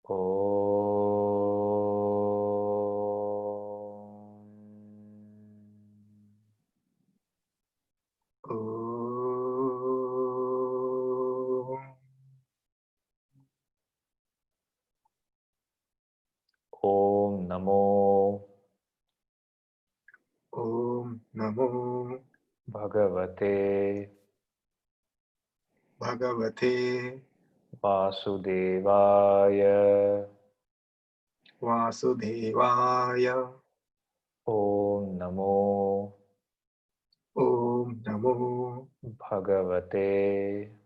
Om. Om Namo Bhagavate Vasudevaya. Om Namo Bhagavate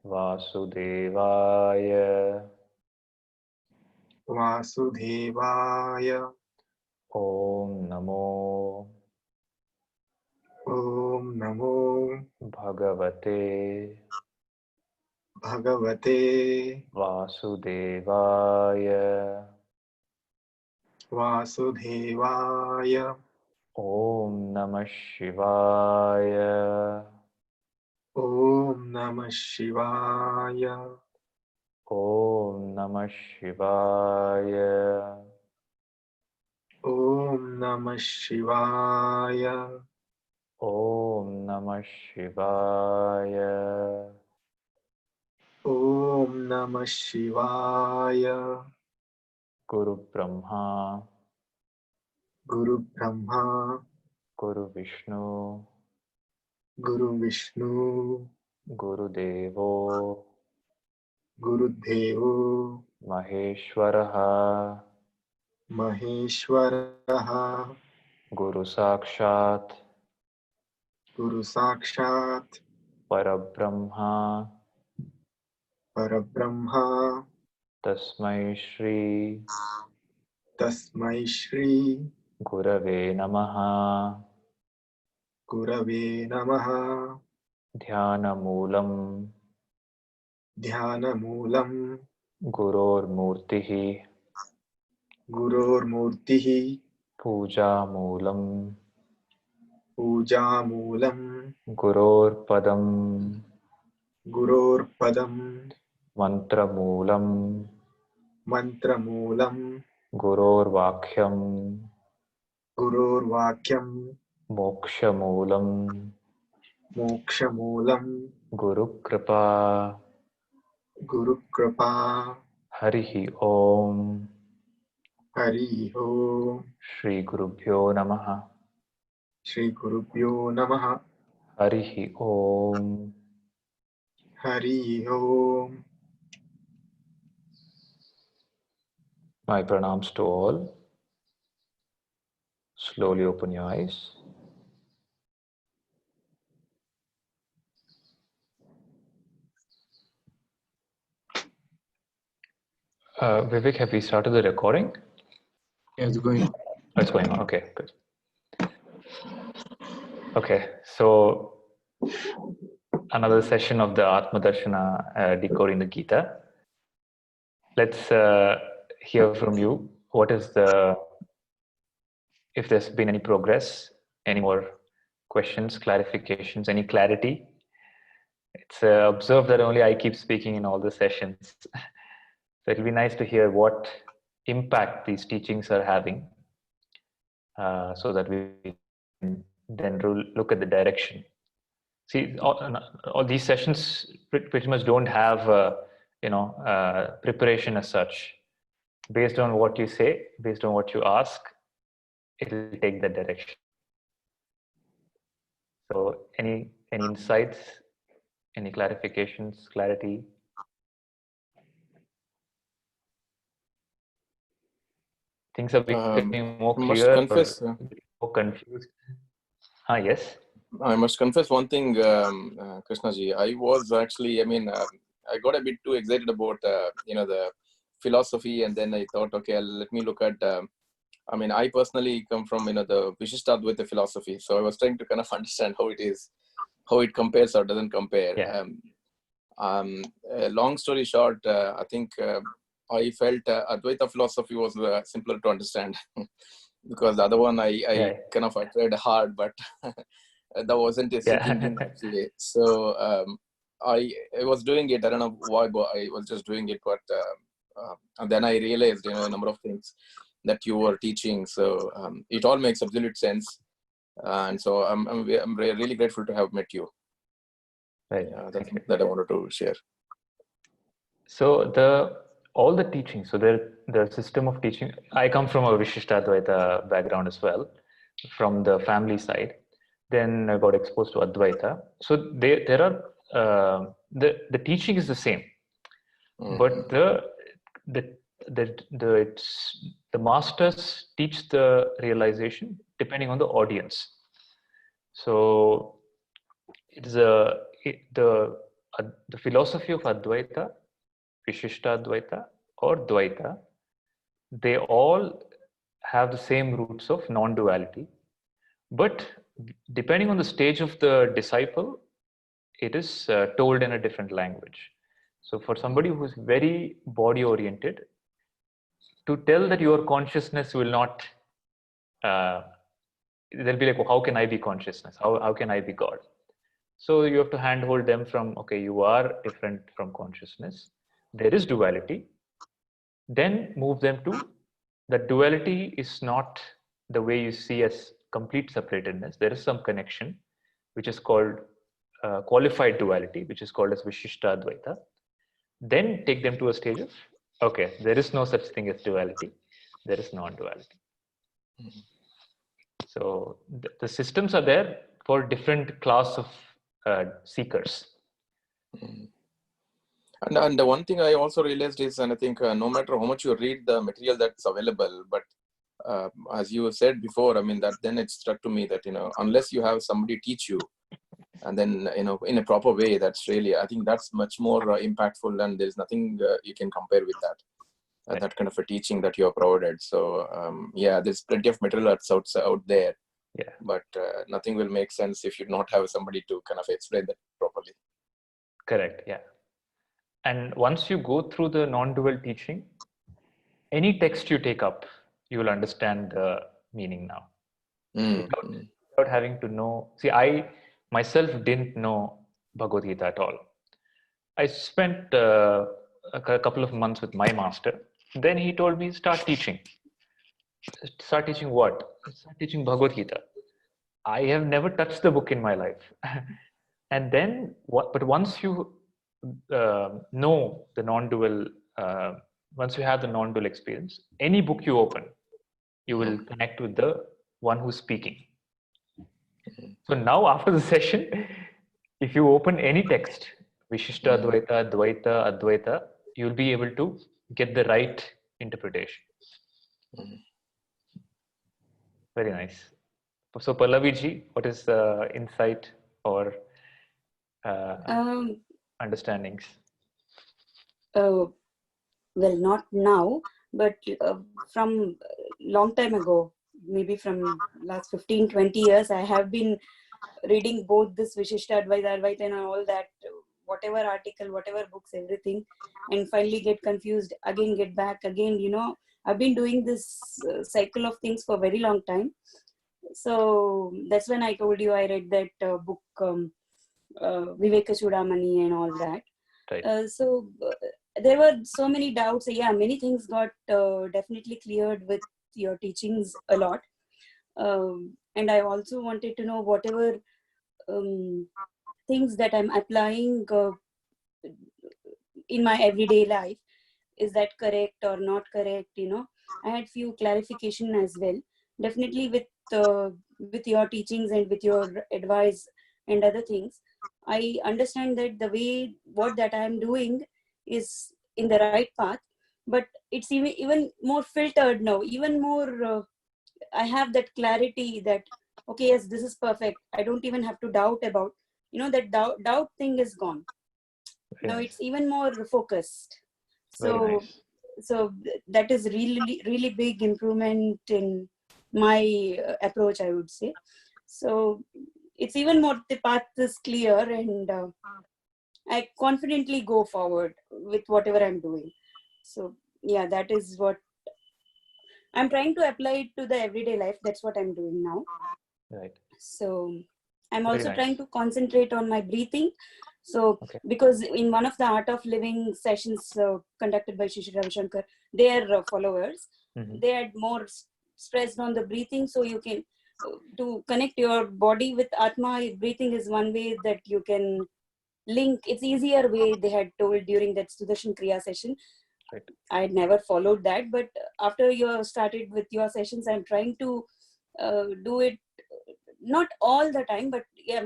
Vasudevaya. Om Namo Bhagavate Vasudevaya. Om Namah Shivaya. Om Namah Shivaya. Om Namah Shivaya. Guru Brahma, Guru Vishnu, Guru Devo, Maheshwaraha, Guru Sakshat, Parabrahma, Tasmai Shri, Gurave Namaha, Dhyana Moolam, Guror Murtihi, Puja Moolam, Guror Padam, Mantra Moolam, Guror Vakyam, Moksha Moolam, Guru Kripa, Harihi Om, Shri Gurubhyo Namaha, Harihi Om. My pranams to all. Slowly open your eyes. Vivek, have we started the recording? Yeah, it's going. Oh, it's going on. Okay, good. Okay, so another session of the Atma Darshana decoding the Gita. Let's hear from you. What is if there's been any progress, any more questions, clarifications, any clarity? It's observed that only I keep speaking in all the sessions. So it'll be nice to hear what impact these teachings are having, so that we can then look at the direction. See, all these sessions pretty much don't have preparation as such. Based on what you say, based on what you ask, it will take that direction. So any insights, any clarifications, clarity? Things are becoming more clear confess, or more confused? Yes. I must confess one thing, Krishnaji. I was actually, I got a bit too excited about, the philosophy, and then I thought, okay, let me look at. I personally come from, the Vishishtadvaita philosophy, so I was trying to kind of understand how it is, how it compares or doesn't compare. Yeah. Long story short, I think I felt Advaita philosophy was simpler to understand because the other one I kind of tried hard, but that wasn't a thinking actually. So I was doing it. I don't know why, but I was just doing it. But and then I realized, a number of things that you were teaching. So it all makes absolute sense. And so I'm really grateful to have met you. Right. Yeah, Thank you. that I wanted to share. So all the teaching, so the system of teaching, I come from a Vishishtadvaita background as well, from the family side. Then I got exposed to Advaita. So there are the teaching is the same, but the masters teach the realization depending on the audience. So it's the philosophy of Advaita, Vishishtadvaita, or Dvaita, they all have the same roots of non-duality, but depending on the stage of the disciple, it is told in a different language. So for somebody who's very body oriented, to tell that your consciousness will not, they'll be like, well, how can I be consciousness? How can I be God? So you have to handhold them from, okay, you are different from consciousness. There is duality. Then move them to that duality is not the way you see as complete separatedness. There is some connection, which is called qualified duality, which is called as Vishishta Advaita. Then take them to a stage of, okay, there is no such thing as duality. There is non-duality. So the systems are there for different class of seekers. And the one thing I also realized is, and I think no matter how much you read the material that's available, but as you said before, I mean, that then it struck to me that, unless you have somebody teach you, and then, in a proper way, that's really, I think that's much more impactful, and there's nothing you can compare with that. Right. That kind of a teaching that you have provided. So yeah, there's plenty of material that's out there. Yeah. But nothing will make sense if you not have somebody to kind of explain that properly. Correct. Yeah. And once you go through the non-dual teaching, any text you take up, you will understand the meaning now. Without having to know. See, I myself didn't know Bhagavad Gita at all. I spent a couple of months with my master. Then he told me, start teaching. Start teaching what? Start teaching Bhagavad Gita. I have never touched the book in my life. And then, but once you know the non-dual, once you have the non-dual experience, any book you open, you will connect with the one who's speaking. So now after the session, if you open any text, Vishishta Advaita, Dvaita, Advaita, you'll be able to get the right interpretation. Very nice. So Pallaviji, what is the insight or understandings? Well, not now, but from long time ago, maybe from last 15, 20 years, I have been reading both this Vishishta Advaita and all that, whatever article, whatever books, everything, and finally get confused, again get back, again, I've been doing this cycle of things for a very long time. So that's when I told you I read that book, Viveka Chudamani and all that. Right. So there were so many doubts. Yeah, many things got definitely cleared with your teachings a lot. And I also wanted to know whatever things that I'm applying in my everyday life, is that correct or not correct? I had few clarification as well. Definitely with your teachings and with your advice and other things, I understand that the way what that I am doing is in the right path, but it's even more filtered now, even more I have that clarity that, okay, yes, this is perfect. I don't even have to doubt about, that doubt thing is gone. Very Now nice. it's even more focused. Very So, nice. so that is really, really big improvement in my approach, I would say. So it's even more, the path is clear, and I confidently go forward with whatever I'm doing. So yeah, that is what I'm trying to apply it to the everyday life. That's what I'm doing now. Right. So I'm Very also nice. trying to concentrate on my breathing. So, Okay. because in one of the Art of Living sessions conducted by Shri Ravi Shankar, their followers, they had more stressed on the breathing. So you can, to connect your body with Atma, breathing is one way that you can link. It's easier way, they had told during that Sudarshan Kriya session. Right. I had never followed that, but after you started with your sessions, I'm trying to do it, not all the time, but yeah,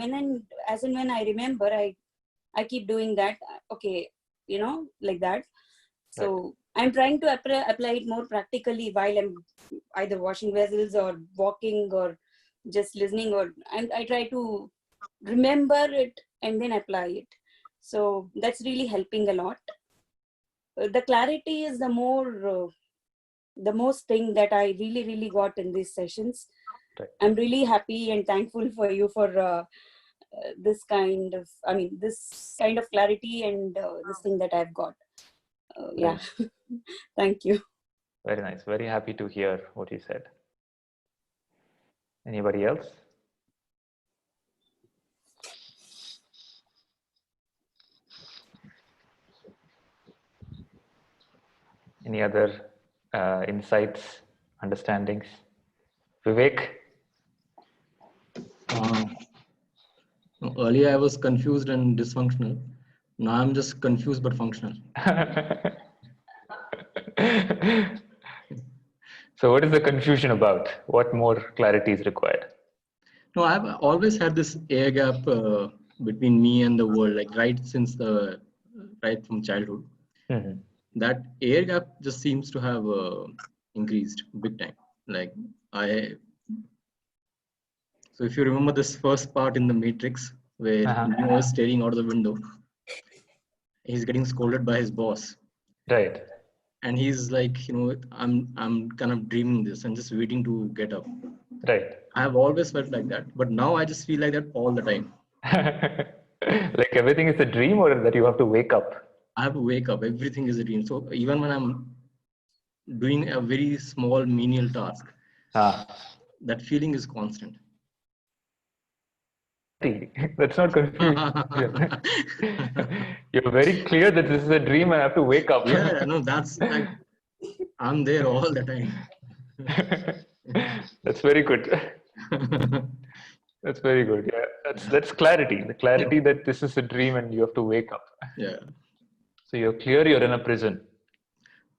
as and when I remember, I keep doing that. Okay, like that. So Right. I'm trying to apply it more practically while I'm either washing vessels or walking or just listening, or I try to remember it and then apply it. So that's really helping a lot. The clarity is the most thing that I really, really got in these sessions. Right. I'm really happy and thankful for you for this kind of clarity and this thing that I've got. Yeah. Thank you. Very nice. Very happy to hear what you said. Anybody else? Any other insights, understandings? Vivek? Earlier I was confused and dysfunctional. Now I'm just confused but functional. So what is the confusion about? What more clarity is required? No, I've always had this air gap between me and the world, like right from childhood. That air gap just seems to have increased big time. Like so if you remember this first part in the Matrix where Neo is staring out of the window, he's getting scolded by his boss. Right. And he's like, I'm kind of dreaming this and just waiting to get up. Right. I have always felt like that, but now I just feel like that all the time. Like everything is a dream, or that you have to wake up? I have to wake up. Everything is a dream. So even when I'm doing a very small menial task, that feeling is constant. That's not confusion. You're very clear that this is a dream and I have to wake up. Yeah, no, that's like, I'm there all the time. That's very good. That's very good. Yeah, that's clarity. The clarity that this is a dream and you have to wake up. Yeah. So you're clear you're in a prison.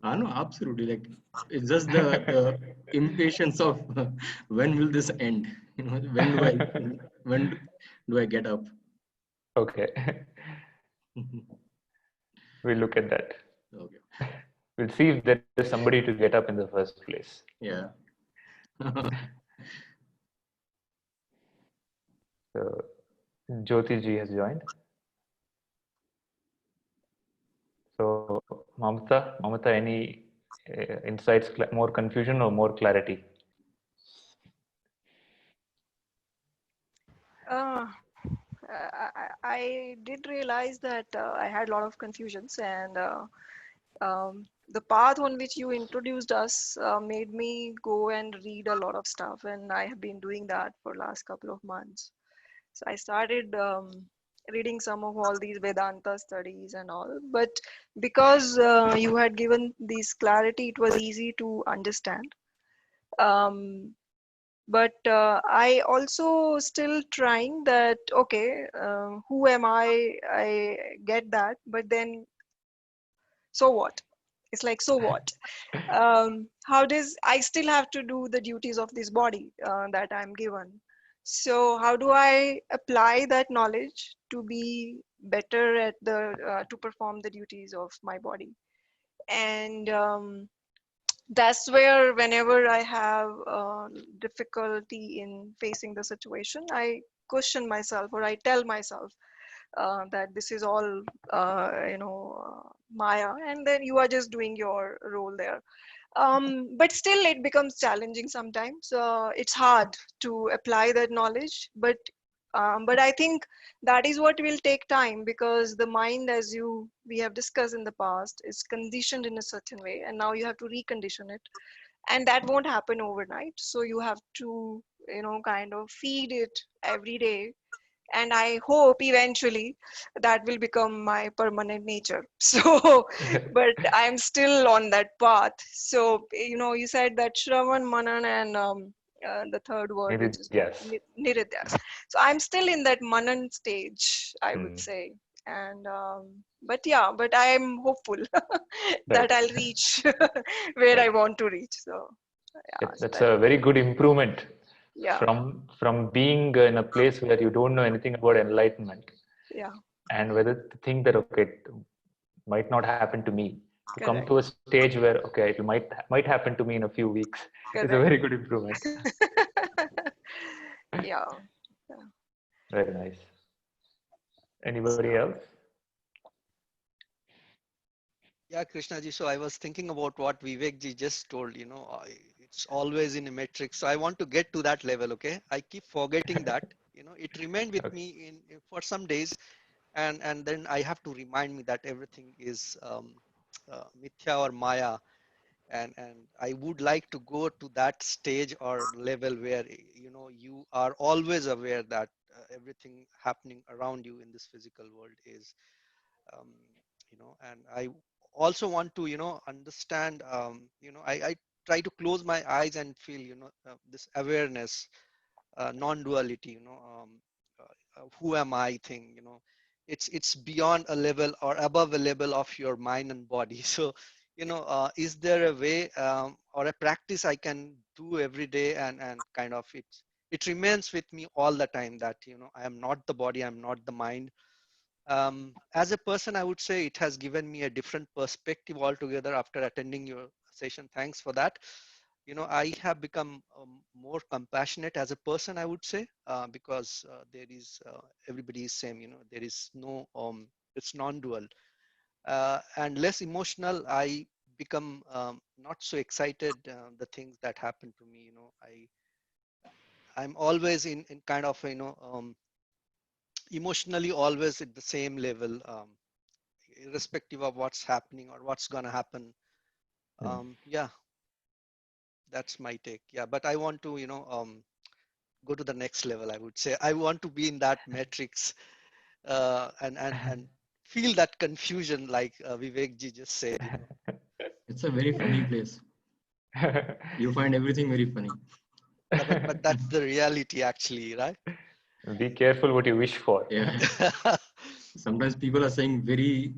I know, absolutely. Like it's just the impatience of when will this end? When do I get up? Okay. We'll look at that. Okay. We'll see if there is somebody to get up in the first place. Yeah. So Jyoti ji has joined. So Mamata, any insights, more confusion or more clarity? I did realize that I had a lot of confusions, and the path on which you introduced us made me go and read a lot of stuff, and I have been doing that for last couple of months. So I started reading some of all these Vedanta studies and all, but because you had given this clarity, it was easy to understand. But I also still trying that, okay, who am I get that, but then so what? It's like, so what? How does I still have to do the duties of this body that I'm given? So how do I apply that knowledge to be better at to perform the duties of my body? And that's where whenever I have difficulty in facing the situation, I question myself, or I tell myself that this is all Maya, and then you are just doing your role there. But still it becomes challenging sometimes. It's hard to apply that knowledge, but I think that is what will take time, because the mind, as we have discussed in the past, is conditioned in a certain way, and now you have to recondition it, and that won't happen overnight. So you have to kind of feed it every day. And I hope eventually that will become my permanent nature. So, but I'm still on that path. So, you said that Shravan, Manan, and the third word, which is Yes. Niridyas. So I'm still in that Manan stage, I would Hmm. say. And but yeah, but I'm hopeful Right. that I'll reach where I Right. want to reach. So yeah, so That's that a very good improvement yeah, from being in a place where you don't know anything about enlightenment, yeah, and whether to think that okay, it might not happen to me, to come to correct, a stage where okay, it might happen to me in a few weeks is a correct. very good improvement. Yeah. Yeah. Very nice. Anybody else? Yeah, Krishnaji. So I was thinking about what Vivek ji just told, it's always in a matrix. So I want to get to that level. Okay. I keep forgetting that, it remained with Okay. me for some days. And then I have to remind me that everything is mithya or maya. And I would like to go to that stage or level where, you are always aware that everything happening around you in this physical world is, um, and I also want to understand, I try to close my eyes and feel this awareness, non-duality, who am I thing, it's beyond a level or above a level of your mind and body. So is there a way, or a practice I can do every day, and kind of it remains with me all the time that I am not the body, I'm not the mind. As a person, I would say it has given me a different perspective altogether after attending your session. Thanks for that. I have become more compassionate as a person, I would say, because there is, everybody is same, there is no, it's non-dual, and less emotional. I become not so excited, the things that happen to me, I'm always in kind of, emotionally always at the same level, irrespective of what's happening or what's going to happen. Hmm. Yeah, that's my take. Yeah, but I want to, go to the next level. I would say I want to be in that matrix, and feel that confusion, like Vivek ji just said. It's a very funny place. You find everything very funny. Yeah, but that's the reality, actually, right? Be careful what you wish for. Yeah. Sometimes people are saying very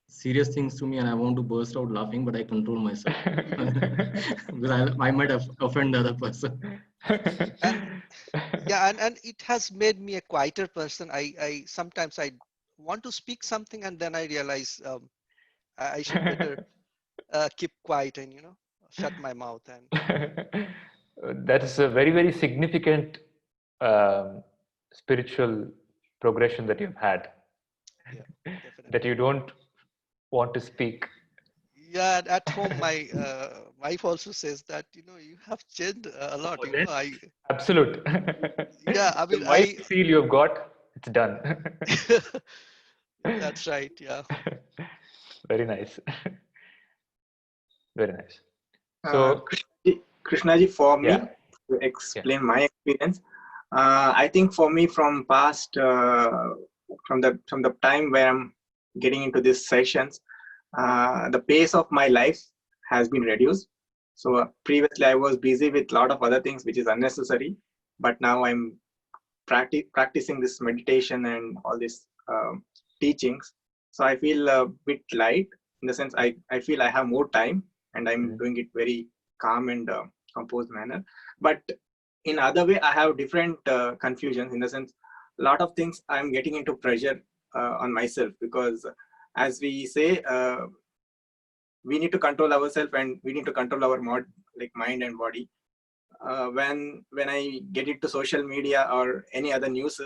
serious things to me and I want to burst out laughing, but I control myself. Because I might have offend the other person. And yeah, and it has made me a quieter person. I sometimes I want to speak something, and then I realize, I should better keep quiet and shut my mouth. And That is a very, very significant um, spiritual progression that you've had, yeah, that definitely. you don't want to speak. Yeah, at home, my wife also says that you have changed a lot. Oh, then I absolute. Yeah, I The mean, mild feel you've got, it's done. that's right. Yeah, Very nice. Very nice. Uh, So, Krishnaji, for yeah, me, to yeah. explain my experience, I think for me from past, from the time where I'm getting into these sessions, the pace of my life has been reduced. So previously I was busy with a lot of other things which is unnecessary, but now I'm practicing this meditation and all these teachings. So I feel a bit light, in the sense I feel I have more time and I'm Mhm. doing it very calm and composed manner. But in other way, I have different confusions, in the sense a lot of things I'm getting into pressure on myself, because as we say, we need to control ourselves and we need to control our like mind and body. When I get into social media or any other news,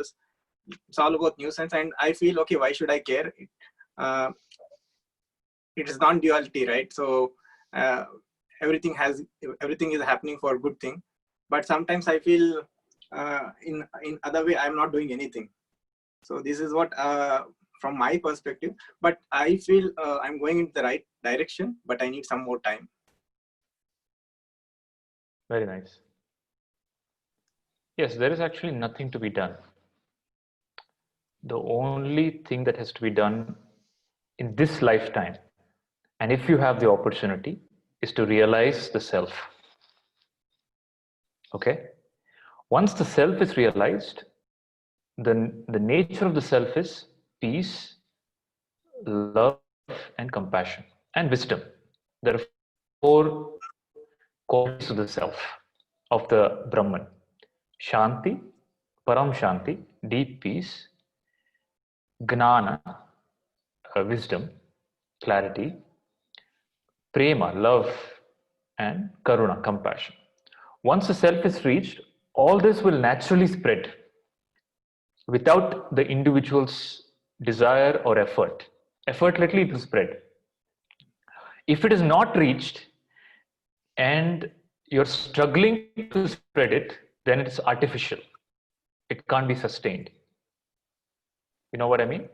it's all about nuisance, and I feel, okay, why should I care? uh, it is non-duality, right? So uh, everything has everything is happening for good thing, but sometimes I feel in other way I'm not doing anything. So this is what, from my perspective, but I feel I'm going in the right direction, but I need some more time. Very nice. Yes, there is actually nothing to be done. The only thing that has to be done in this lifetime, and if you have the opportunity, is to realize the self. Okay? Once the self is realized, then the nature of the self is peace, love, and compassion, and wisdom. There are four qualities of the self, of the Brahman. Shanti, Param Shanti, deep peace, Gnana, wisdom, clarity, Prema, love, and Karuna, compassion. Once the self is reached, all this will naturally spread without the individual's desire or effort. Effortlessly it will spread. If it is not reached and you're struggling to spread it, then it's artificial. It can't be sustained. You know what I mean?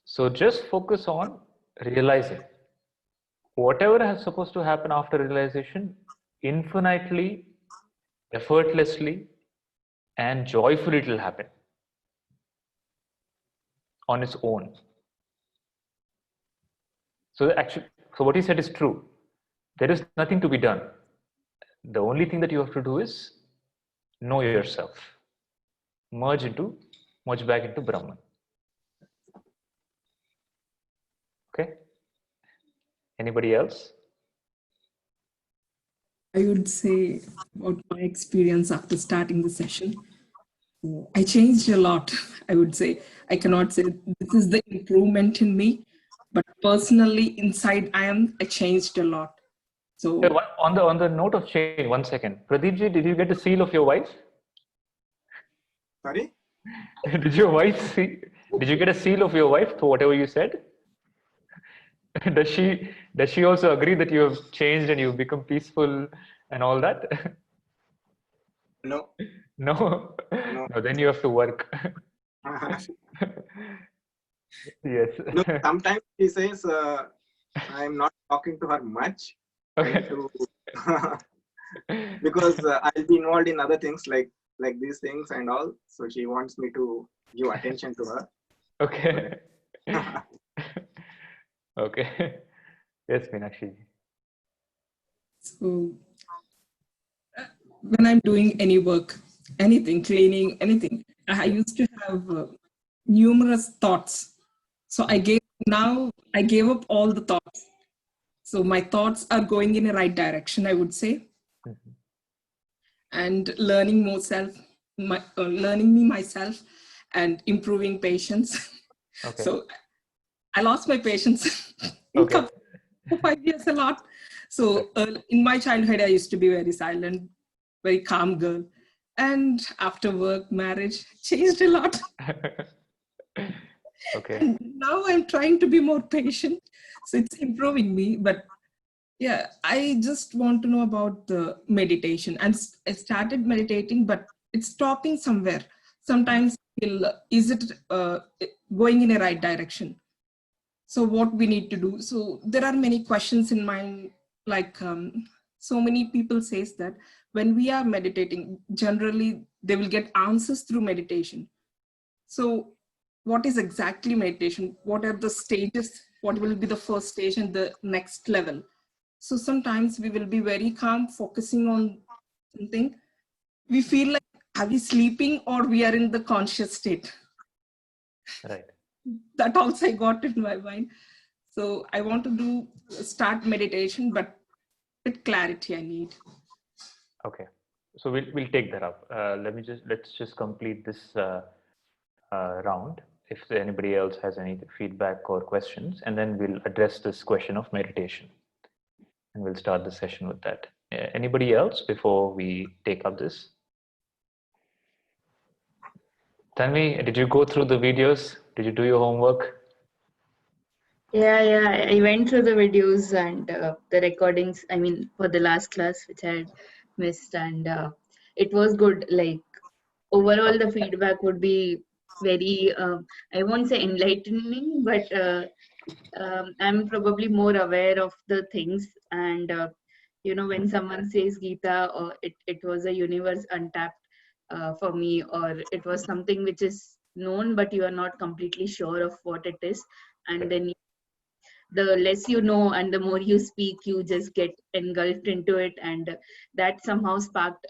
So just focus on realizing. Whatever is supposed to happen after realization, infinitely, effortlessly, and joyfully it will happen on its own. So actually, so what he said is true. There is nothing to be done. The only thing that you have to do is know yourself. Merge back into Brahman. Okay? Anybody else? I would say about my experience after starting the session. I changed a lot. I would say I cannot say this is the improvement in me, but personally inside I changed a lot. So on the note of change, 1 second. Pradeepji, did you get the seal of your wife? Sorry? Did you get a seal of your wife for whatever you said? Does she also agree that you have changed and you've become peaceful and all that? No. No. No. No, then you have to work. Yes. No, sometimes he says I'm not talking to her much. I need to because I'll be involved in other things like these things and all. So she wants me to give attention to her. Okay. Okay. Yes, Meenakshi. So when I'm doing any work, anything, cleaning, anything, I used to have numerous thoughts. So I gave up all the thoughts. So my thoughts are going in a right direction, I would say. Mm-hmm. And learning learning me myself and improving patience. Okay. So I lost my patience in Okay. 5 years a lot. So in my childhood, I used to be very silent, very calm girl. And after work, marriage changed a lot. Okay. And now I'm trying to be more patient. So it's improving me. But yeah, I just want to know about the meditation. I started meditating, but it's stopping somewhere. Sometimes is it going in a right direction? So what we need to do? So there are many questions in mind, like so many people says that when we are meditating, generally they will get answers through meditation. So what is exactly meditation? What are the stages? What will be the first stage and the next level? So sometimes we will be very calm, focusing on something. We feel like, are we sleeping or we are in the conscious state? Right. That also I got in my mind. So I want to start meditation, but with clarity I need. Okay. So we'll take that up. Let's just complete this round. If anybody else has any feedback or questions, and then we'll address this question of meditation, and we'll start the session with that. Anybody else before we take up this? Tanvi, did you go through the videos? Did you do your homework? Yeah, I went through the videos and the recordings, I mean, for the last class, which I had missed, and it was good. Like, overall, the feedback would be very, I won't say enlightening, but I'm probably more aware of the things, and when someone says Gita, or it was a universe untapped for me, or it was something which is known but you are not completely sure of what it is, and then the less you know and the more you speak, you just get engulfed into it, and that somehow sparked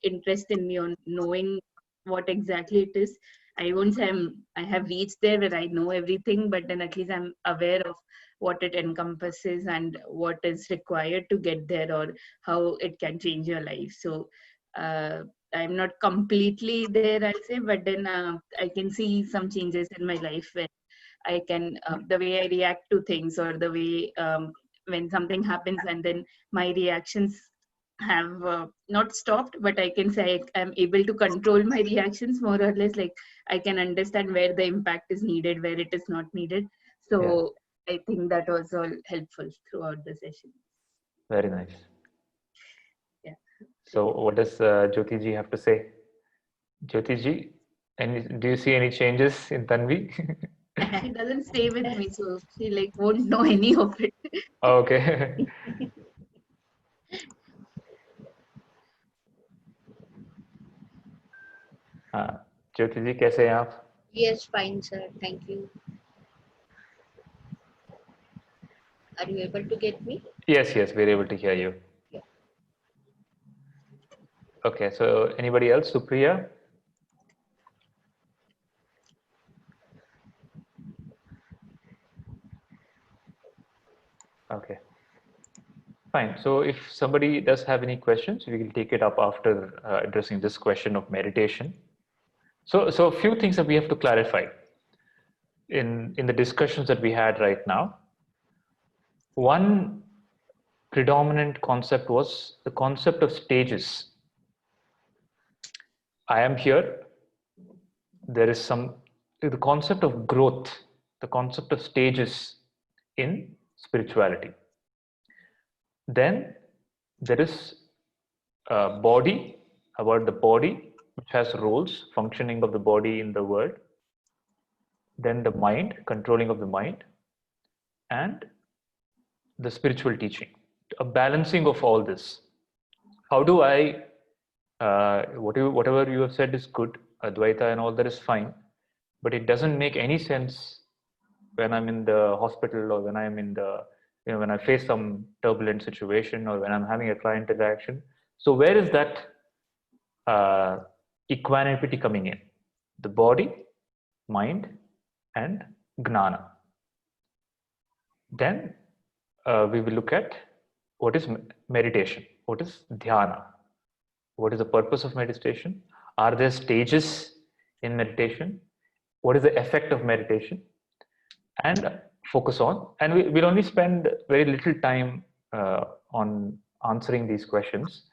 interest in me on knowing what exactly it is. I won't say I have reached there where I know everything, but then at least I'm aware of what it encompasses and what is required to get there, or how it can change your life. So I'm not completely there, I'll say, but then I can see some changes in my life where I can, the way I react to things, or the way when something happens and then my reactions have not stopped, but I can say I'm able to control my reactions more or less. Like I can understand where the impact is needed, where it is not needed. So I think that was all helpful throughout the session. Very nice. Yeah. So what does Jyoti ji have to say? Jyoti ji, do you see any changes in Tanvi? It doesn't stay with me, so she like won't know any of it. Okay. हाँ, ज्योति जी कैसे हैं आप? Yes, fine, sir. Thank you. Are you able to get me? Yes, we're able to hear you. Yeah. Okay, so anybody else? Supriya? Okay. Fine. So if somebody does have any questions, we will take it up after addressing this question of meditation. So a few things that we have to clarify in the discussions that we had right now. One predominant concept was the concept of stages. I am here. There is the concept of growth, the concept of stages in spirituality. Then there is a body, about the body, which has roles, functioning of the body in the world. Then the mind, controlling of the mind, and the spiritual teaching, a balancing of all this. How do I, whatever you have said is good, Advaita and all that is fine, but it doesn't make any sense when I'm in the hospital, or when I'm in the, when I face some turbulent situation, or when I'm having a client interaction. So where is that equanimity coming in? The body, mind, and Jnana. Then we will look at what is meditation, what is Dhyana, what is the purpose of meditation, are there stages in meditation, what is the effect of meditation, and focus on, and we'll only spend very little time on answering these questions.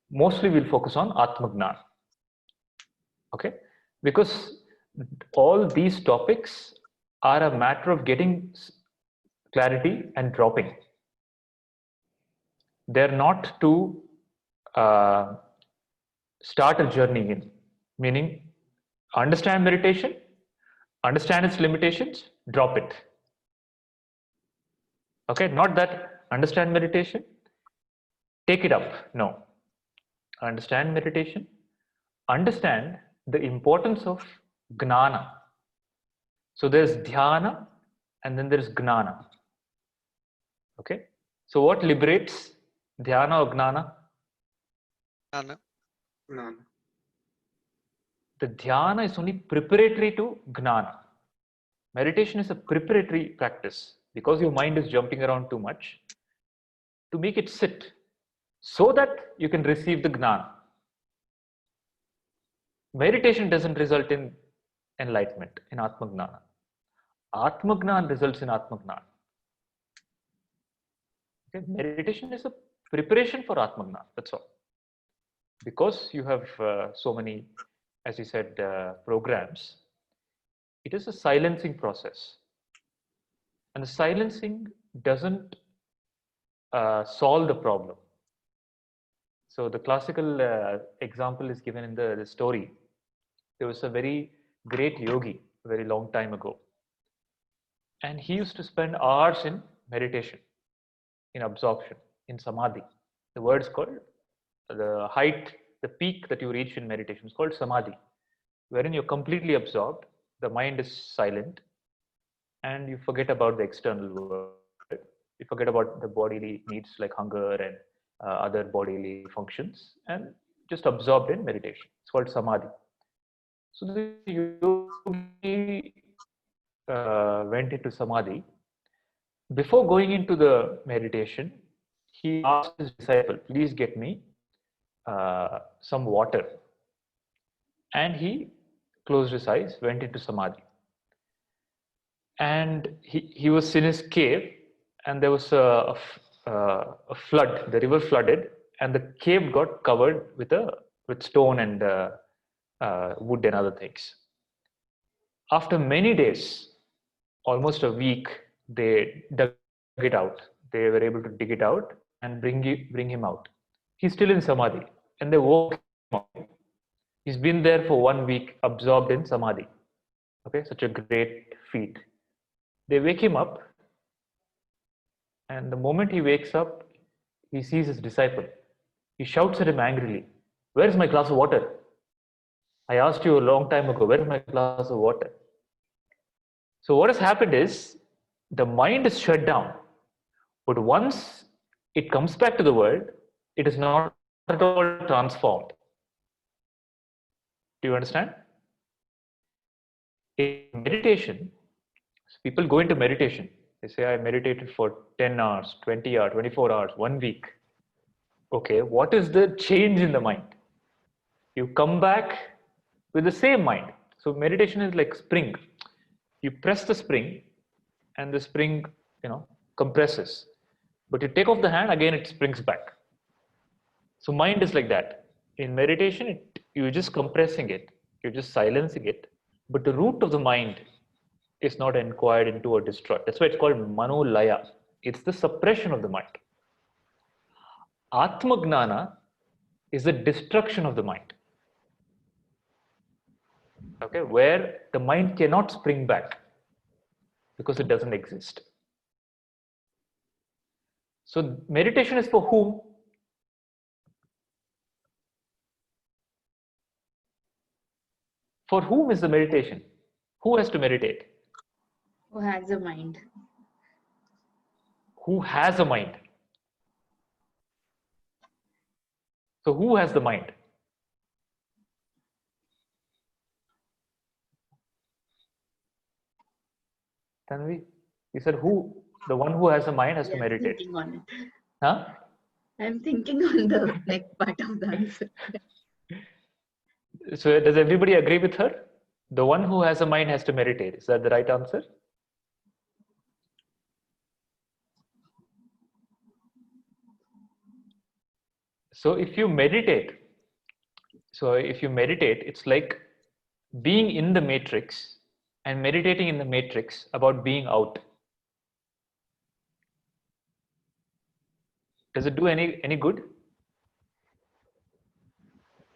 Mostly we'll focus on Atma Jnana. Okay, because all these topics are a matter of getting clarity and dropping. They're not to start a journey in, meaning understand meditation, understand its limitations, drop it. Okay, not that understand meditation, take it up. No, understand meditation, understand the importance of Jnana. So there's Dhyana and then there's Jnana. Okay, so what liberates, Dhyana or Jnana? Jnana. The Dhyana is only preparatory to Jnana. Meditation is a preparatory practice because your mind is jumping around too much, to make it sit so that you can receive the Jnana. Meditation doesn't result in enlightenment, in Atma Jnana. Atma Jnana results in Atma Jnana. Okay? Meditation is a preparation for Atma Jnana, that's all. Because you have so many, as you said, programs, it is a silencing process. And the silencing doesn't solve the problem. So the classical example is given in the story. There was a very great yogi a very long time ago. And he used to spend hours in meditation, in absorption, in samadhi. The word is called, the height, the peak that you reach in meditation is called samadhi, wherein you're completely absorbed, the mind is silent, and you forget about the external world. You forget about the bodily needs like hunger and other bodily functions, and just absorbed in meditation. It's called samadhi. So the yogi went into samadhi. Before going into the meditation, he asked his disciple, please get me some water. And he closed his eyes, went into samadhi. And he was in his cave, and there was a flood. The river flooded, and the cave got covered with stone and wood and other things. After many days, almost a week, they dug it out. They were able to dig it out and bring him out. He's still in samadhi, and they woke him up. He's been there for 1 week, absorbed in samadhi. Okay, such a great feat. They wake him up, and the moment he wakes up, he sees his disciple. He shouts at him angrily, "Where is my glass of water? I asked you a long time ago, where is my glass of water?" So what has happened is, the mind is shut down, but once it comes back to the world, it is not at all transformed. Do you understand? In meditation, people go into meditation. They say, I meditated for 10 hours, 20 hours, 24 hours, 1 week. Okay, what is the change in the mind? You come back with the same mind. So meditation is like spring. You press the spring, and the spring, compresses. But you take off the hand, again it springs back. So mind is like that. In meditation, you're just compressing it. You're just silencing it. But the root of the mind is not inquired into or destroyed. That's why it's called manolaya. It's the suppression of the mind. Atma Jnana is the destruction of the mind. Okay, where the mind cannot spring back because it doesn't exist. So meditation is for whom? For whom is the meditation? Who has to meditate? Who has a mind? Who has a mind? So who has the mind? Tanvi, you said who? The one who has a mind has to meditate. Thinking on it. Huh? I'm thinking on the next part of the answer. So does everybody agree with her? The one who has a mind has to meditate. Is that the right answer? So if you meditate, it's like being in the matrix and meditating in the matrix about being out. Does it do any good?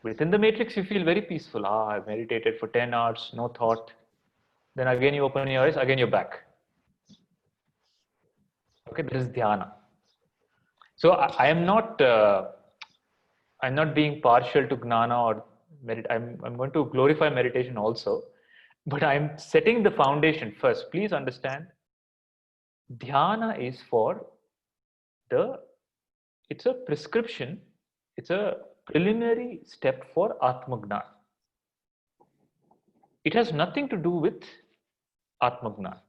Within the matrix, you feel very peaceful. I meditated for 10 hours, no thought. Then again, you open your eyes, again you're back. Okay, this is dhyana. So I'm not being partial to gnana or I'm going to glorify meditation also, but I'm setting the foundation first. Please understand, dhyana is it's a prescription, it's a preliminary step for Atma Jnana. It has nothing to do with Atma Jnana.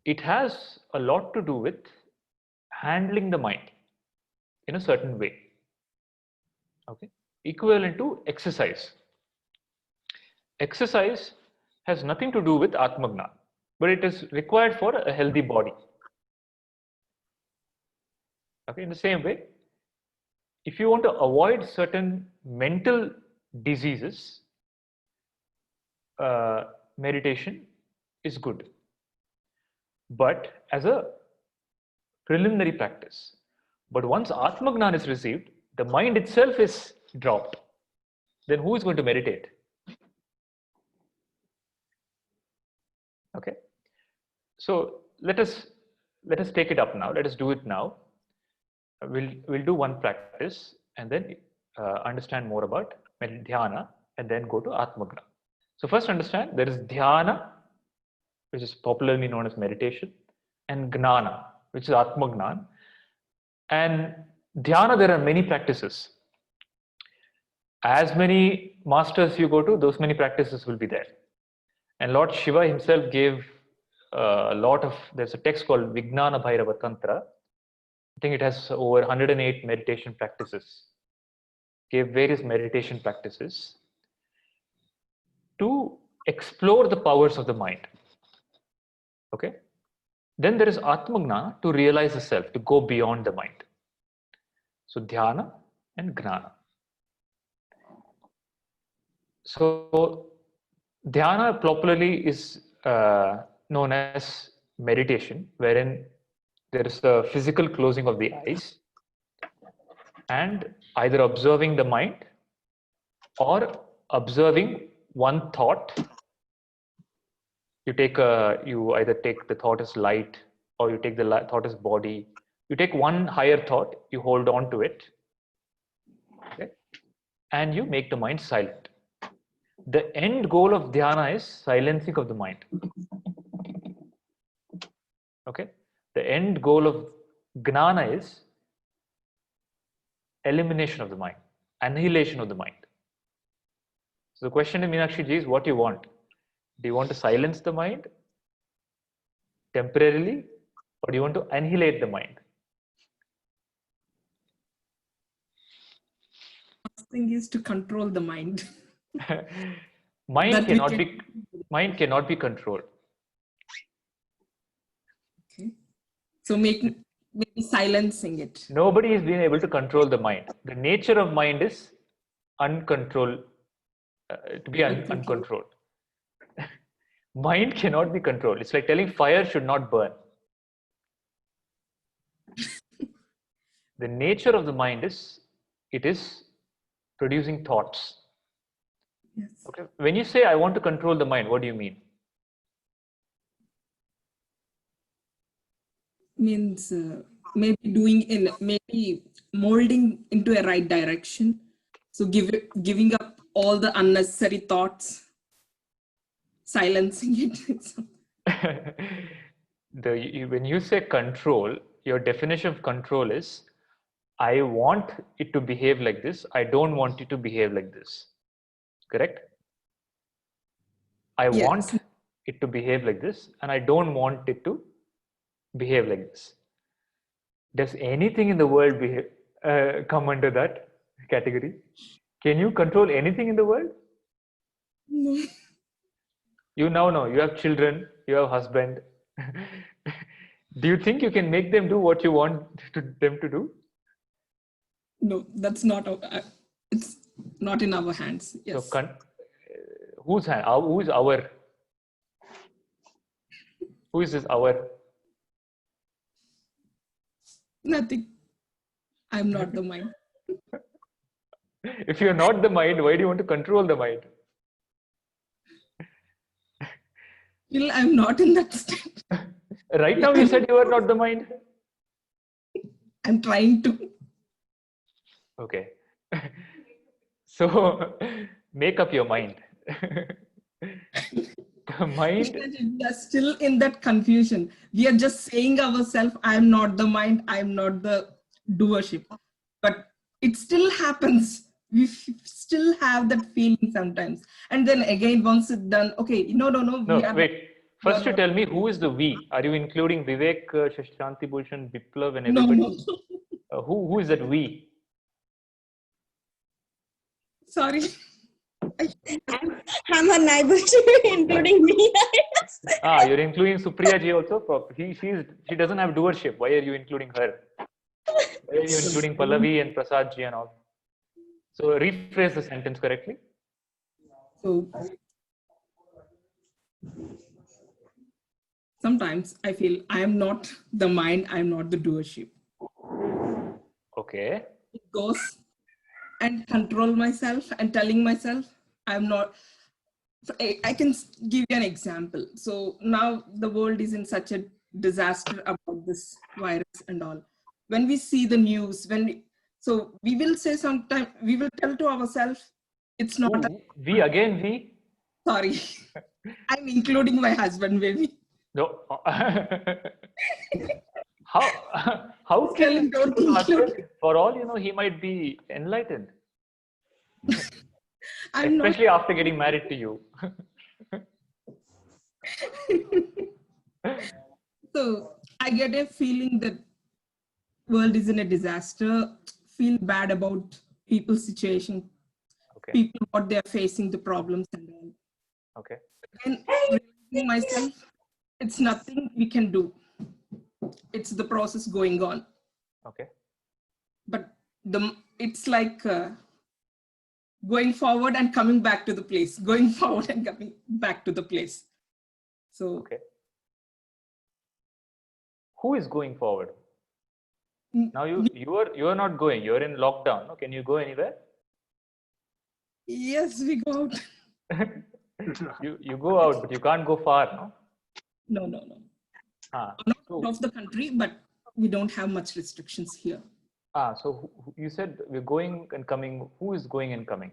It has a lot to do with handling the mind in a certain way. Okay, equivalent to exercise. Exercise has nothing to do with Atma Jnana, but it is required for a healthy body. Okay, in the same way, if you want to avoid certain mental diseases, meditation is good, but as a preliminary practice. But once Atma Jnana is received, the mind itself is dropped. Then who is going to meditate? Okay, so let us take it up now. Let us do it now. we'll do one practice and then understand more about dhyana and then go to Atmagna. So first understand there is dhyana, which is popularly known as meditation, and gnana, which is Atmagnan. And dhyana, there are many practices. As many masters you go to, those many practices will be there. And Lord Shiva himself gave a lot of, there's a text called Vijnana Bhairava Tantra. I think it has over 108 meditation practices. Gave various meditation practices to explore the powers of the mind. Okay? Then there is Atmagna, to realize the self, to go beyond the mind. So dhyana and gnana. So dhyana popularly is known as meditation, wherein there is a physical closing of the eyes and either observing the mind or observing one thought. You either take the thought as light, or you take the thought as body. You take one higher thought, you hold on to it, okay? And you make the mind silent. The end goal of dhyana is silencing of the mind. Okay? The end goal of gnana is elimination of the mind, annihilation of the mind. So the question in Meenakshi ji is, what do you want? Do you want to silence the mind temporarily, or do you want to annihilate the mind? First thing is to control the mind. Mind cannot be controlled. Okay. So maybe silencing it. Nobody has been able to control the mind. The nature of mind is uncontrolled, to be uncontrolled. Mind cannot be controlled. It's like telling fire should not burn. The nature of the mind is, it is producing thoughts. Yes. Okay. When you say, I want to control the mind, what do you mean? Means maybe molding into a right direction. So giving up all the unnecessary thoughts, silencing it. When you say control, your definition of control is, I want it to behave like this. I don't want it to behave like this. Correct? I want it to behave like this, and I don't want it to behave like this. Does anything in the world come under that category? Can you control anything in the world? No. You now know, you have children, you have a husband. Do you think you can make them do what you want them to do? No, that's not. It's not in our hands. Yes. So, whose hand? Who is our? Who is this our? Nothing. I'm not the mind. If you're not the mind, why do you want to control the mind? Still, I'm not in that state. Right now, you said you are not the mind. I'm trying to. Okay. So, make up your mind. The mind. We are still in that confusion. We are just saying ourselves, I'm not the mind, I'm not the doership. But it still happens. We still have that feeling sometimes. And then again, once it's done, okay, no. Wait. First, you tell me, who is the we? Are you including Vivek, Shashanti Bhushan, Biplav, and everybody? No. Who is that we? Sorry. I'm unable to including me. You're including Supriya ji also. She doesn't have doership. Why are you including her? Why are you including Pallavi and Prasad ji and all? So rephrase the sentence correctly. So sometimes I feel I am not the mind, I'm not the doership. Okay. It goes and control myself and telling myself I'm not. I can give you an example. So now the world is in such a disaster about this virus and all. when we see the news, so we will say sometime, we will tell to ourselves, it's not, we? Sorry, I'm including my husband, maybe. No. How can Don't include. for all you know, he might be enlightened. I'm Especially after getting married to you. So I get a feeling that world is in a disaster, feel bad about people's situation, people, what they're facing, the problems and all. Okay. And realizing myself, it's nothing we can do. It's the process going on. Okay. But it's like going forward and coming back to the place, going forward and coming back to the place. So. Okay. Who is going forward? Now you are not going. You are in lockdown. No? Can you go anywhere? Yes, we go out. you go out, but you can't go far, no? No. Not out of the country, but we don't have much restrictions here. So you said we're going and coming. Who is going and coming?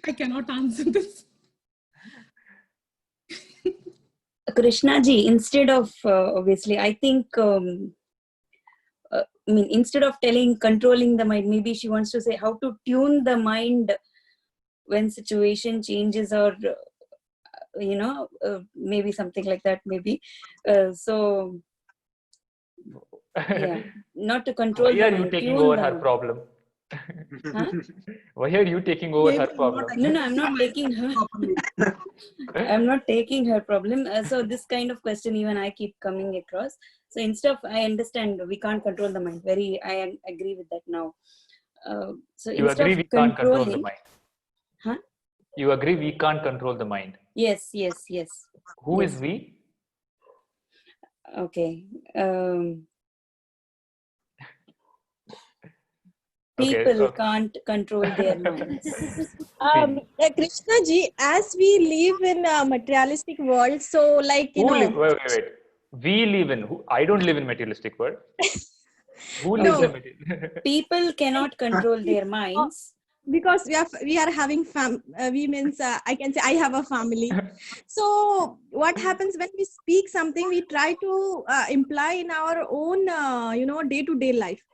I cannot answer this. Krishna ji, instead of obviously, I think instead of controlling the mind, maybe she wants to say how to tune the mind when situation changes, or maybe something like that, maybe. So yeah, not to control. Why are you taking over her problem? Huh? Why are you taking over her problem? No, I'm not taking her. I'm not taking her problem. So this kind of question even I keep coming across. So instead of, I understand we can't control the mind. I agree with that now. So you instead agree of we can't control the controlling, mind? Huh? You agree we can't control the mind? Yes. Who yes. is we? Okay. Okay, People can't control their minds. Krishna ji, as we live in a materialistic world, so like wait. We live in. I don't live in materialistic world. Who lives in materialistic? People cannot control their minds. Because we are having we means I can say I have a family. So what happens when we speak something, we try to imply in our own day-to-day life.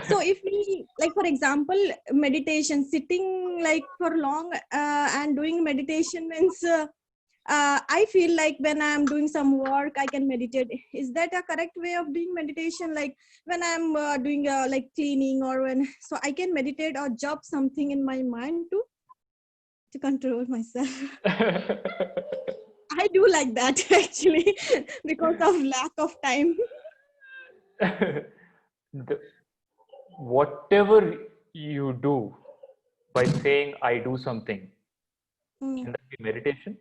So if we, like for example, meditation, sitting like for long and doing meditation means I feel like when I'm doing some work, I can meditate. Is that a correct way of doing meditation? Like when I'm doing like cleaning, or when, so I can meditate or job something in my mind to control myself. I do like that actually because of lack of time. Whatever you do by saying I do something, can that be meditation?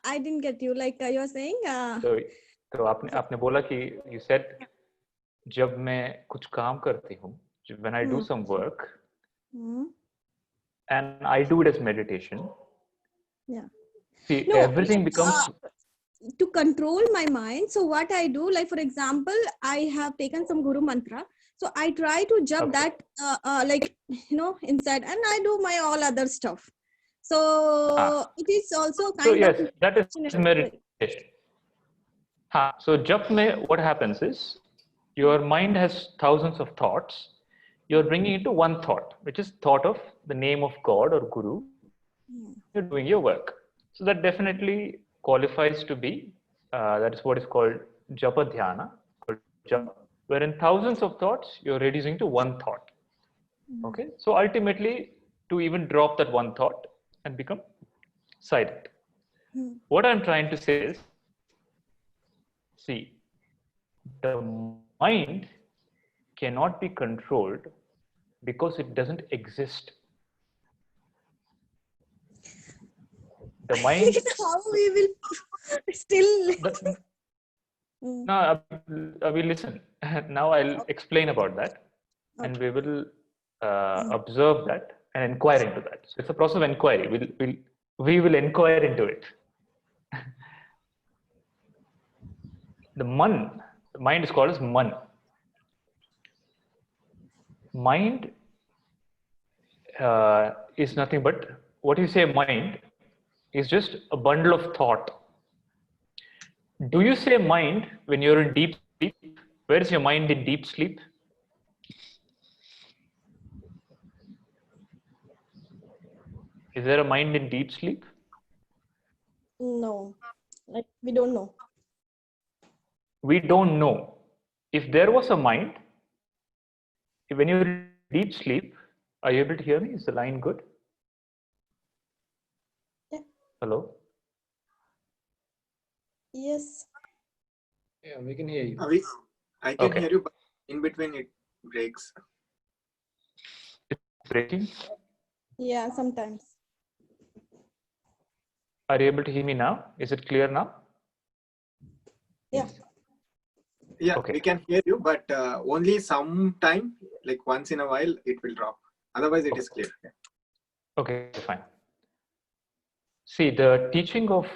I didn't get you. Like you're saying. तो आपने बोला कि you said जब मैं कुछ काम करती हूँ, when I do some work, and I do it as meditation. Yeah. See, everything becomes to control my mind. So what I do, like for example, I have taken some Guru mantra. So I try to jump that like inside, and I do my all other stuff. So it is also kind yes, of that is meditation. So jap mein what happens is your mind has thousands of thoughts. You're bringing it to one thought, which is thought of the name of God or Guru. You're doing your work. So that definitely qualifies to be, that is what is called japa dhyana, or japa, wherein thousands of thoughts you're reducing to one thought. Okay, so ultimately to even drop that one thought and become silent. What I'm trying to say is, see, the mind cannot be controlled because it doesn't exist. The mind. How we will still. No, I will listen. Now I'll explain about that, and we will observe that and inquire into that. So it's a process of inquiry. we will inquire into it. The mind is called as man. Mind is nothing but, what you say mind is just a bundle of thought. Do you say mind when you're in deep sleep? Where is your mind in deep sleep? Is there a mind in deep sleep? No, like we don't know. We don't know. If there was a mind, when you're in deep sleep, are you able to hear me? Is the line good? Yeah. Hello? Yes. Yeah, we can hear you. I can Okay. hear you, but in between it breaks. It's breaking. Yeah, sometimes. Are you able to hear me now? Is it clear now? Yeah. Yeah, Okay. we can hear you, but only sometime, like once in a while, it will drop. Otherwise, it is clear. Yeah. Okay, fine. See, the teaching of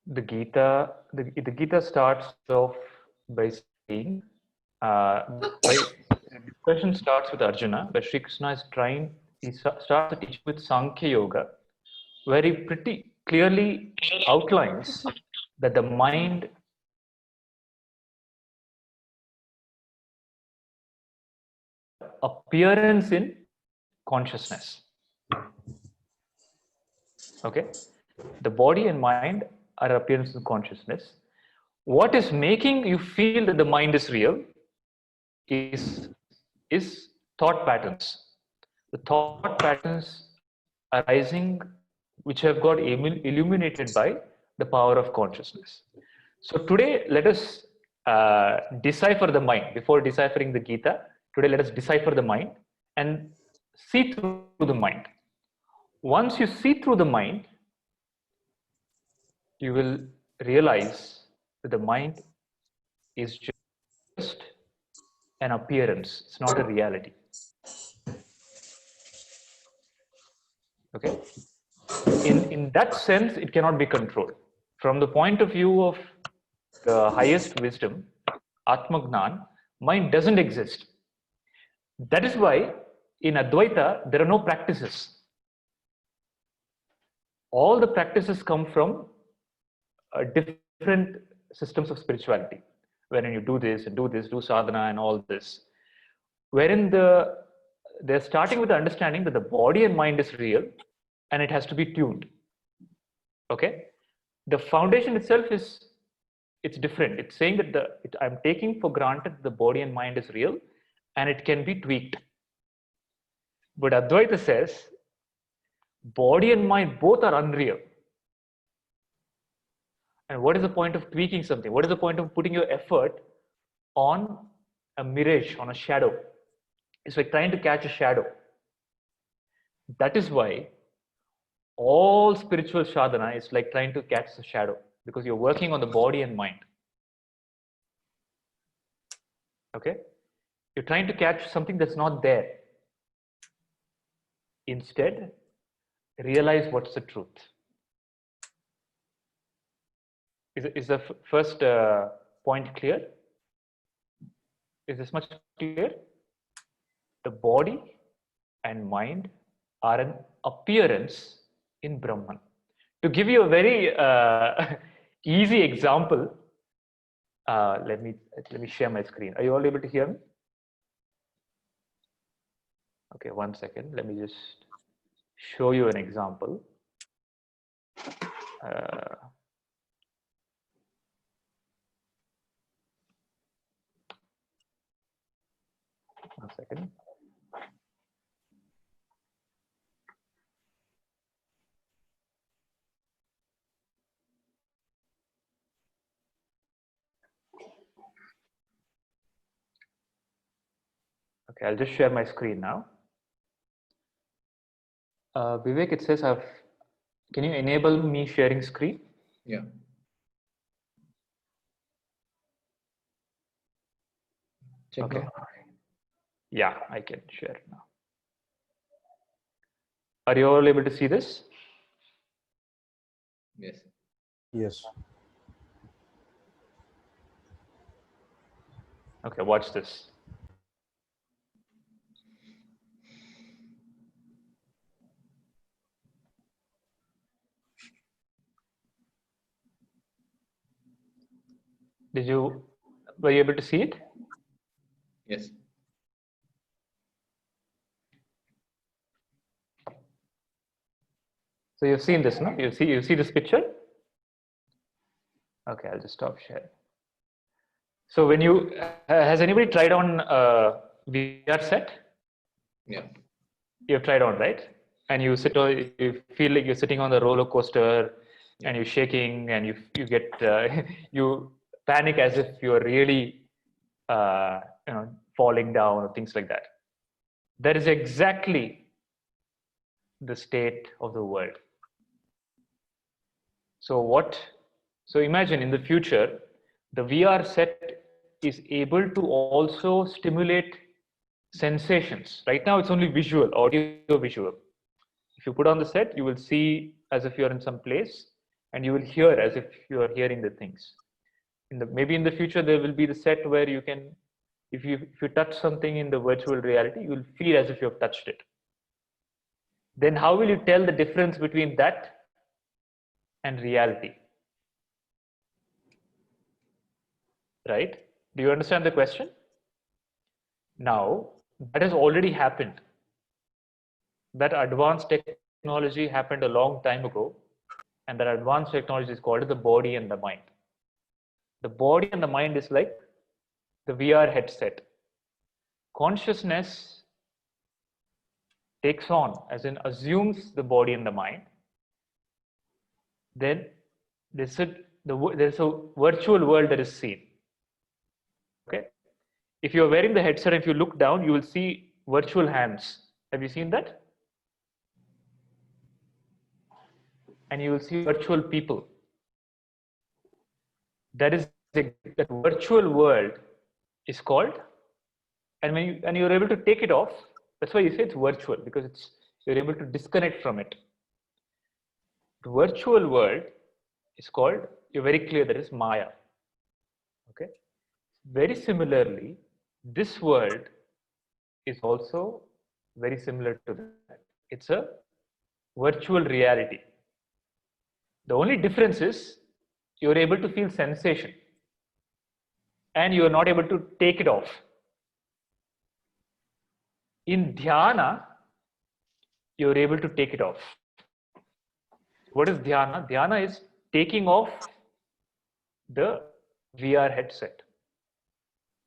the Gita, the Gita starts off by saying, the discussion starts with Arjuna, where Sri Krishna is he starts the teaching with Sankhya Yoga, where he pretty clearly outlines that the mind appearance in consciousness. Okay, the body and mind are appearance in consciousness. What is making you feel that the mind is real is thought patterns. The thought patterns arising, which have got illuminated by the power of consciousness. So today, let us decipher the mind. Before deciphering the Gita, today let us decipher the mind and see through the mind. Once you see through the mind, you will realize that the mind is just an appearance. It's not a reality. Okay. In that sense, it cannot be controlled. From the point of view of the highest wisdom, Atma Gnan, mind doesn't exist. That is why in Advaita, there are no practices. All the practices come from different systems of spirituality. Wherein you do this and do this, do sadhana and all this. Wherein they're starting with the understanding that the body and mind is real and it has to be tuned. Okay? The foundation itself it's different. It's saying that I'm taking for granted the body and mind is real and it can be tweaked. But Advaita says body and mind both are unreal. And what is the point of tweaking something? What is the point of putting your effort on a mirage, on a shadow? It's like trying to catch a shadow. That is why all spiritual sadhana is like trying to catch the shadow, because you're working on the body and mind. Okay? You're trying to catch something that's not there. Instead, realize what's the truth. Is the first point clear? Is this much clear? The body and mind are an appearance in Brahman. To give you a very easy example, let me share my screen. Are you all able to hear me? Okay, 1 second. Let me just show you an example. 1 second. Okay, I'll just share my screen now. Vivek, it says can you enable me sharing screen? Yeah. Check okay. now. Yeah, I can share it now. Are you all able to see this? Yes. Yes. Okay, watch this. Were you able to see it? Yes. So you've seen this, no? You see this picture? Okay, I'll just stop sharing. So when you, has anybody tried on VR set? Yeah. You've tried on, right? And you you feel like you're sitting on the roller coaster and you're shaking and you get, you panic as if you're really, falling down or things like that. That is exactly the state of the world. So imagine in the future, the VR set is able to also stimulate sensations. Right now it's only visual, audio visual. If you put on the set, you will see as if you're in some place and you will hear as if you are hearing the things. Maybe in the future there will be the set where you can, if you touch something in the virtual reality, you will feel as if you have touched it. Then how will you tell the difference between that and reality? Right? Do you understand the question? Now, that has already happened. That advanced technology happened a long time ago, and that advanced technology is called the body and the mind. The body and the mind is like the VR headset. Consciousness takes on, as in assumes the body and the mind. Then there's a virtual world that is seen. Okay. If you're wearing the headset, if you look down, you will see virtual hands. Have you seen that? And you will see virtual people. That virtual world is called, and when you're able to take it off, that's why you say it's virtual, because you're able to disconnect from it. The virtual world is called, you're very clear, that is Maya. Okay. Very similarly, this world is also very similar to that. It's a virtual reality. The only difference is you're able to feel sensation and you're not able to take it off. In Dhyana, you're able to take it off. What is Dhyana? Dhyana is taking off the VR headset.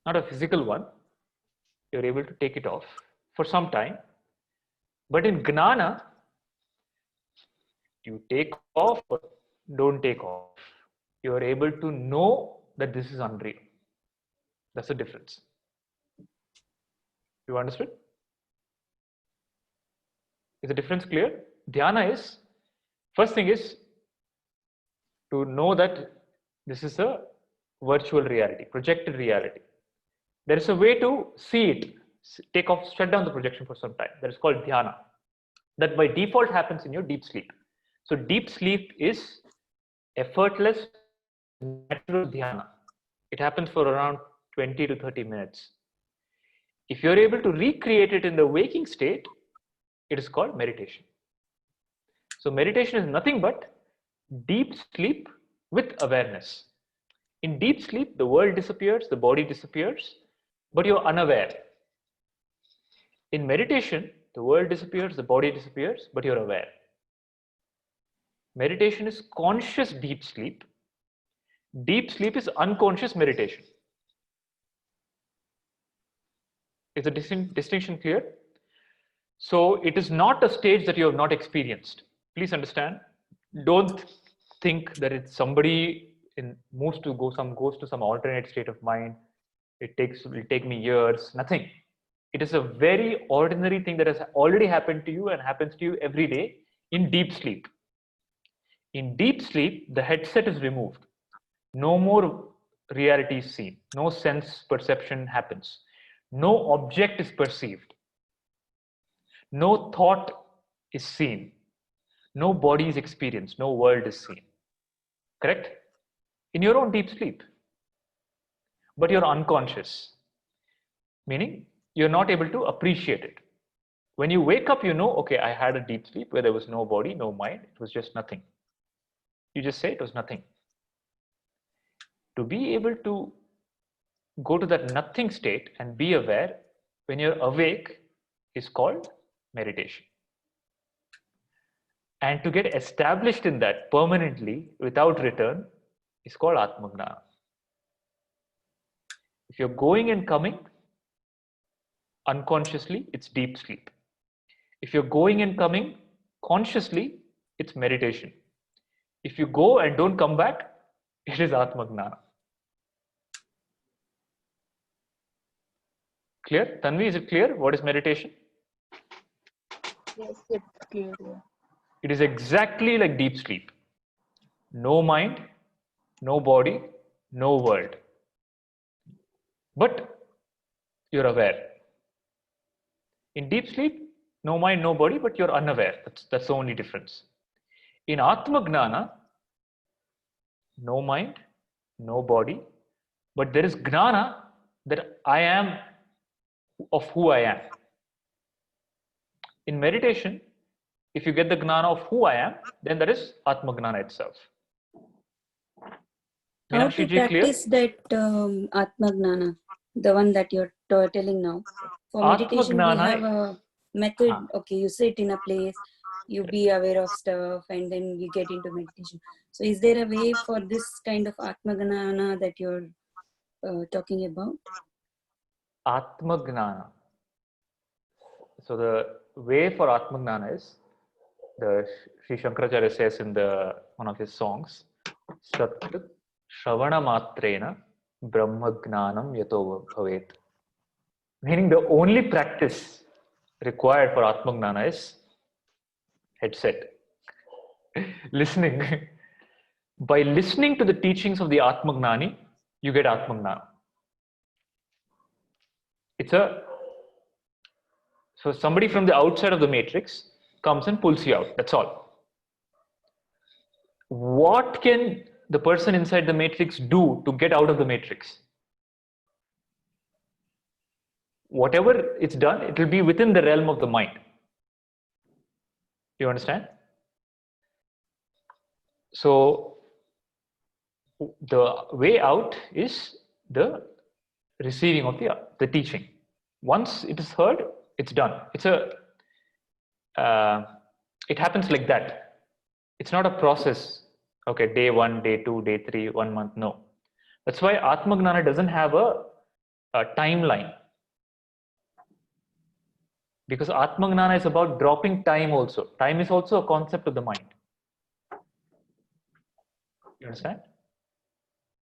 Not a physical one. You're able to take it off for some time. But in Gnana, you take off or don't take off. You're able to know that this is unreal. That's the difference. You understood? Is the difference clear? Dhyana is, first thing is to know that this is a virtual reality, projected reality. There is a way to see it, shut down the projection for some time. That is called Dhyana. That by default happens in your deep sleep. So deep sleep is effortless, natural Dhyana. It happens for around 20 to 30 minutes. If you're able to recreate it in the waking state, it is called meditation. So meditation is nothing but deep sleep with awareness. In deep sleep, the world disappears, the body disappears, but you're unaware. In meditation, the world disappears, the body disappears, but you're aware. Meditation is conscious deep sleep. Deep sleep is unconscious meditation. Is the distinction clear? So it is not a stage that you have not experienced. Please understand. Don't think that it's somebody goes to some alternate state of mind. It will take me years. Nothing. It is a very ordinary thing that has already happened to you and happens to you every day in deep sleep. In deep sleep, the headset is removed. No more reality is seen. No sense perception happens. No object is perceived. No thought is seen. No body is experienced. No world is seen. correct? In your own deep sleep. But you're unconscious, meaning you're not able to appreciate it. When you wake up, you know, okay, I had a deep sleep where there was no body, no mind, it was just nothing. You just say it was nothing. To be able to go to that nothing state and be aware when you're awake is called meditation. And to get established in that permanently without return is called Atma Jnana. If you're going and coming unconsciously, it's deep sleep. If you're going and coming consciously, it's meditation. If you go and don't come back, it is Atma Jnana. Clear? Tanvi, is it clear? What is meditation? Yes, it's clear. Yeah. It is exactly like deep sleep. No mind, no body, no world. But you're aware. In deep sleep, no mind, no body, but you're unaware. That's the only difference. In Atma Jnana, no mind, no body, but there is Jnana that I am of who I am. In meditation, if you get the Jnana of who I am, then that is Atma Jnana itself. How to practice that Atma Jnana, the one that you're telling now? For meditation, we have a method. Okay, you sit in a place, you be aware of stuff, and then you get into meditation. So is there a way for this kind of Atma Jnana that you're talking about? Atma Jnana. So the way for Atma Jnana is, the Sri Shankaracharya says in one of his songs, Sat Shravana Matrena Brahma Jnanam Yato Bhavet. Meaning the only practice required for Atma Jnana is headset. Listening. By listening to the teachings of the Atma Jnani, you get Atma Jnana. So somebody from the outside of the matrix comes and pulls you out. That's all. What can the person inside the matrix do to get out of the matrix? Whatever it's done, it will be within the realm of the mind. You understand? So the way out is the receiving of the teaching. Once it is heard, it's done. It happens like that. It's not a process. Okay, day 1, day 2, day 3, 1 month. No. That's why Atma Jnana doesn't have a timeline. Because Atma Jnana is about dropping time also. Time is also a concept of the mind. You understand?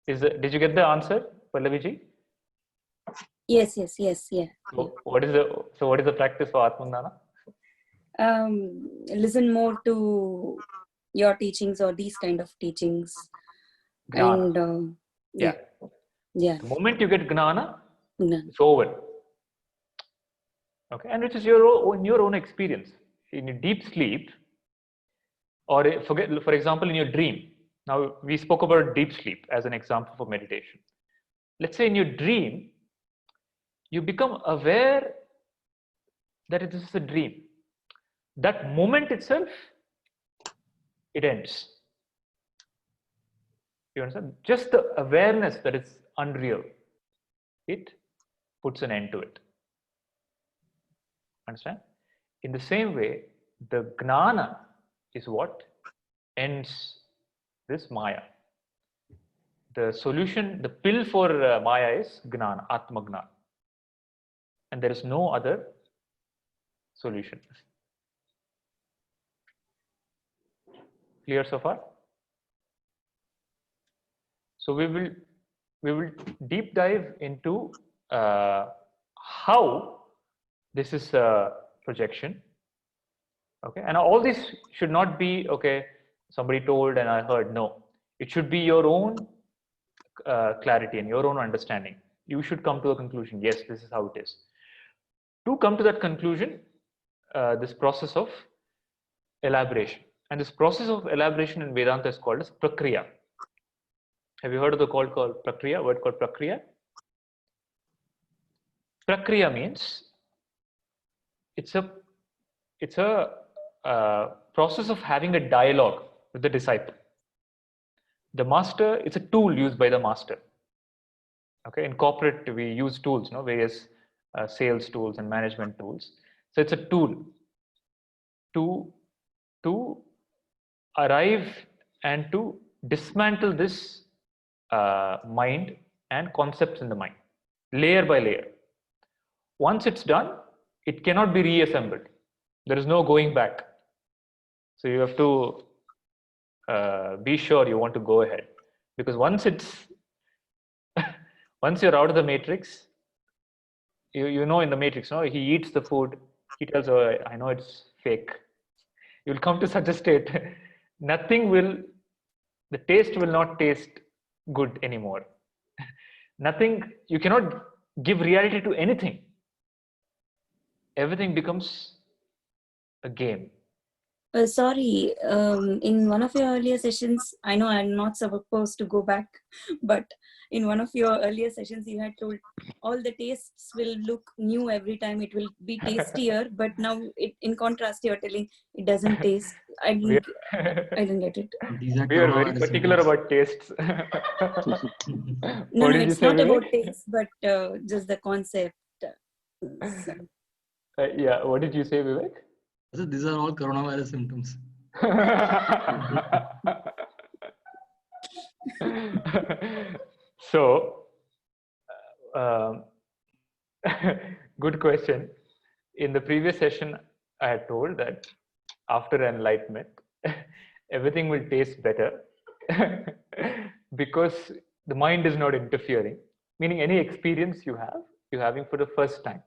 Did you get the answer, Pallavi-ji? Yes, yeah. So what is the practice for Atma Jnana? Listen more to your teachings or these kind of teachings. Jnana. And yeah. The moment you get Jnana, it's over. Okay, and which is your own experience. In your deep sleep, or for example, in your dream. Now, we spoke about deep sleep as an example for meditation. Let's say in your dream, you become aware that it is a dream. That moment itself, it ends. You understand? Just the awareness that it's unreal, it puts an end to it. Understand? In the same way, the Jnana is what ends this Maya. The solution, the pill for Maya is Jnana, Atma Jnana. And there is no other solution. Clear so far? So we will deep dive into how this is a projection. Okay, and all this should not be okay. Somebody told and I heard. No, it should be your own clarity and your own understanding. You should come to a conclusion. Yes, this is how it is. To come to that conclusion, this process of elaboration, and this process of elaboration in Vedanta is called as prakriya. Have you heard of the word called Prakriya? Prakriya means it's a process of having a dialogue with the disciple. The master, it's a tool used by the master. Okay, in corporate we use tools, various sales tools and management tools. So it's a tool to arrive and to dismantle this mind and concepts in the mind, layer by layer. Once it's done, it cannot be reassembled. There is no going back. So you have to be sure you want to go ahead, because once you're out of the matrix, you know in the matrix, he eats the food, he tells, oh, I know it's fake. You'll come to such a state, the taste will not taste good anymore. You cannot give reality to anything. Everything becomes a game. Sorry, in one of your earlier sessions, I know I'm not supposed to go back, but in one of your earlier sessions, you had told all the tastes will look new every time. It will be tastier, but now in contrast, you're telling it doesn't taste. I didn't get it. These are We are very particular about tastes. No, Did you it's say, not Vivek? about taste, but just the concept. Yeah, what did you say, Vivek? So these are all coronavirus symptoms. So, good question. In the previous session, I had told that after enlightenment, everything will taste better because the mind is not interfering. Meaning, any experience you're having for the first time.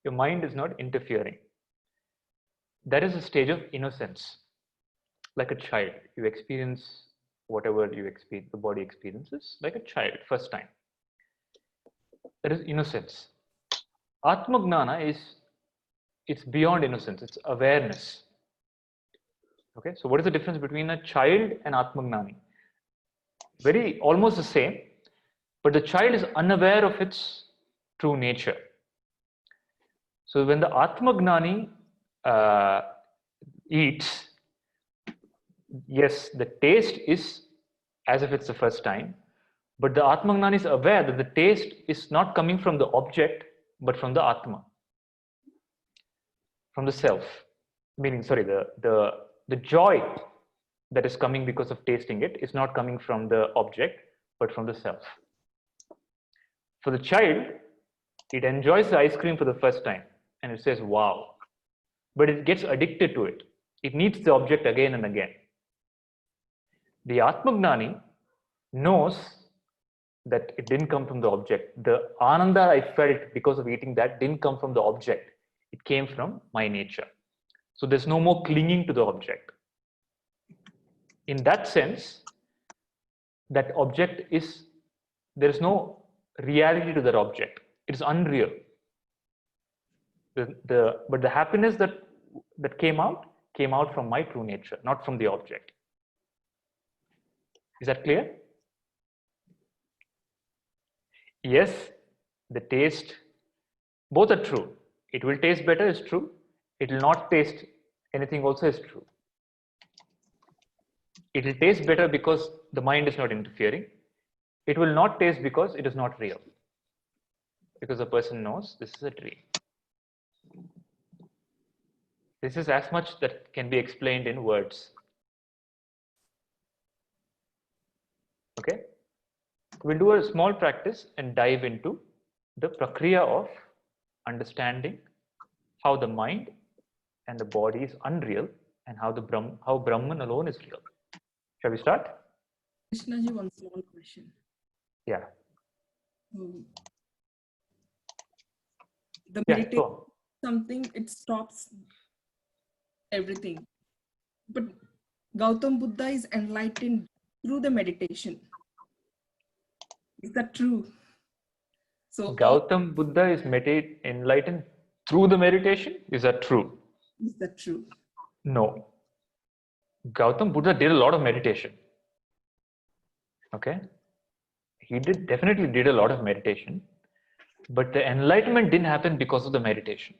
Your mind is not interfering. That is a stage of innocence. Like a child, you experience whatever the body experiences, like a child, first time. That is innocence. Atma Jnana it's beyond innocence, it's awareness. Okay, so what is the difference between a child and Atma Jnani? Almost the same, but the child is unaware of its true nature. So when the Atma Jnani eats, yes, the taste is as if it's the first time, but the Atma Jnani is aware that the taste is not coming from the object, but from the Atma, from the self. Meaning, sorry, the joy that is coming because of tasting it is not coming from the object, but from the self. For the child, it enjoys the ice cream for the first time and it says, wow, but it gets addicted to it. It needs the object again and again. The Atma Jnani knows that it didn't come from the object. The ananda I felt because of eating that didn't come from the object. It came from my nature. So there's no more clinging to the object. In that sense, that object there is no reality to that object. It is unreal. But the happiness that came out from my true nature, not from the object. Is that clear? Yes, the taste, both are true. It will taste better is true. It will not taste anything also is true. It will taste better because the mind is not interfering. It will not taste because it is not real. Because the person knows this is a dream. This is as much that can be explained in words. Okay? We'll do a small practice and dive into the prakriya of understanding how the mind and the body is unreal and how Brahman alone is real. Shall we start? Krishnaji, one small question. Yeah. The meditation, something, it stops everything. But Gautam Buddha is enlightened through the meditation. Is that true? So Gautam Buddha is enlightened through the meditation? Is that true? Is that true? No. Gautam Buddha did a lot of meditation. Okay? he definitely did a lot of meditation, but the enlightenment didn't happen because of the meditation.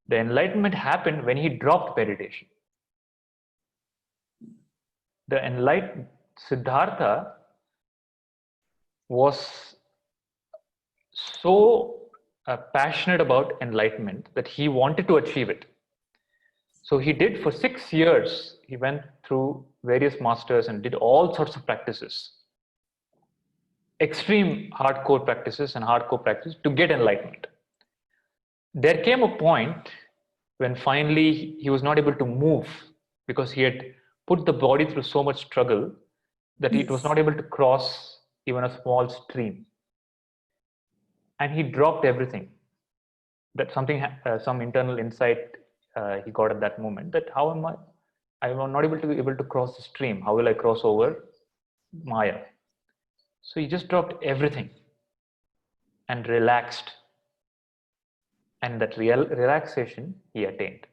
The enlightenment happened when he dropped meditation. The enlightened Siddhartha was so passionate about enlightenment that he wanted to achieve it. So he did for 6 years. He went through various masters and did all sorts of practices, extreme hardcore practices and hardcore practice to get enlightenment. There came a point when finally he was not able to move because he had put the body through so much struggle that it was not able to cross even a small stream. And he dropped everything. That something, some internal insight he got at that moment, that how am I'm not able to cross the stream. How will I cross over Maya? So he just dropped everything and relaxed. And that real relaxation he attained.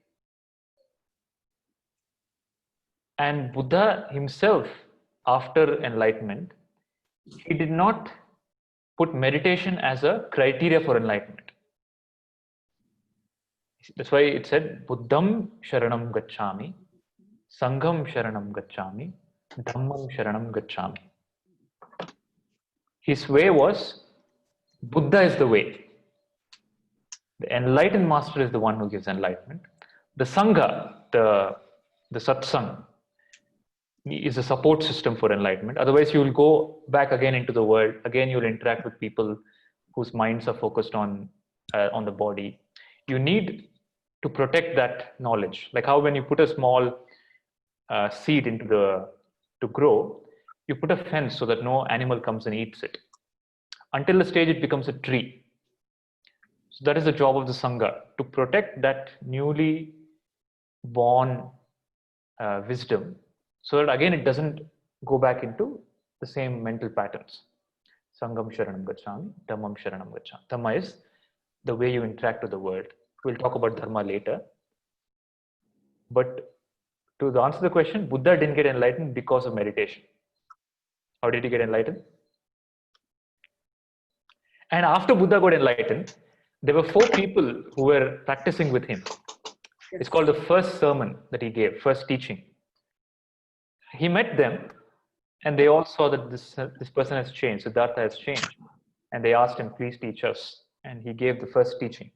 And Buddha himself, after enlightenment, he did not put meditation as a criteria for enlightenment. That's why it said, Buddham sharanam gacchami, Sangham sharanam gacchami, Dhammam sharanam gacchami. His way was, Buddha is the way. The enlightened master is the one who gives enlightenment. The Sangha, the satsang, is a support system for enlightenment. Otherwise, you will go back again into the world. Again, you will interact with people whose minds are focused on the body. You need to protect that knowledge. Like how when you put a small seed to grow, you put a fence so that no animal comes and eats it. Until the stage it becomes a tree. So that is the job of the Sangha, to protect that newly born wisdom, so that again it doesn't go back into the same mental patterns. Sangam sharanam gacchami, dhammam sharanam gacchami. Dhamma is the way you interact with the world. We'll talk about dharma later. But to answer the question, Buddha didn't get enlightened because of meditation. How did he get enlightened? And after Buddha got enlightened, there were 4 people who were practicing with him. It's called the first sermon that he gave, first teaching. He met them and they all saw that this person has changed, Siddhartha has changed. And they asked him, please teach us. And he gave the first teaching.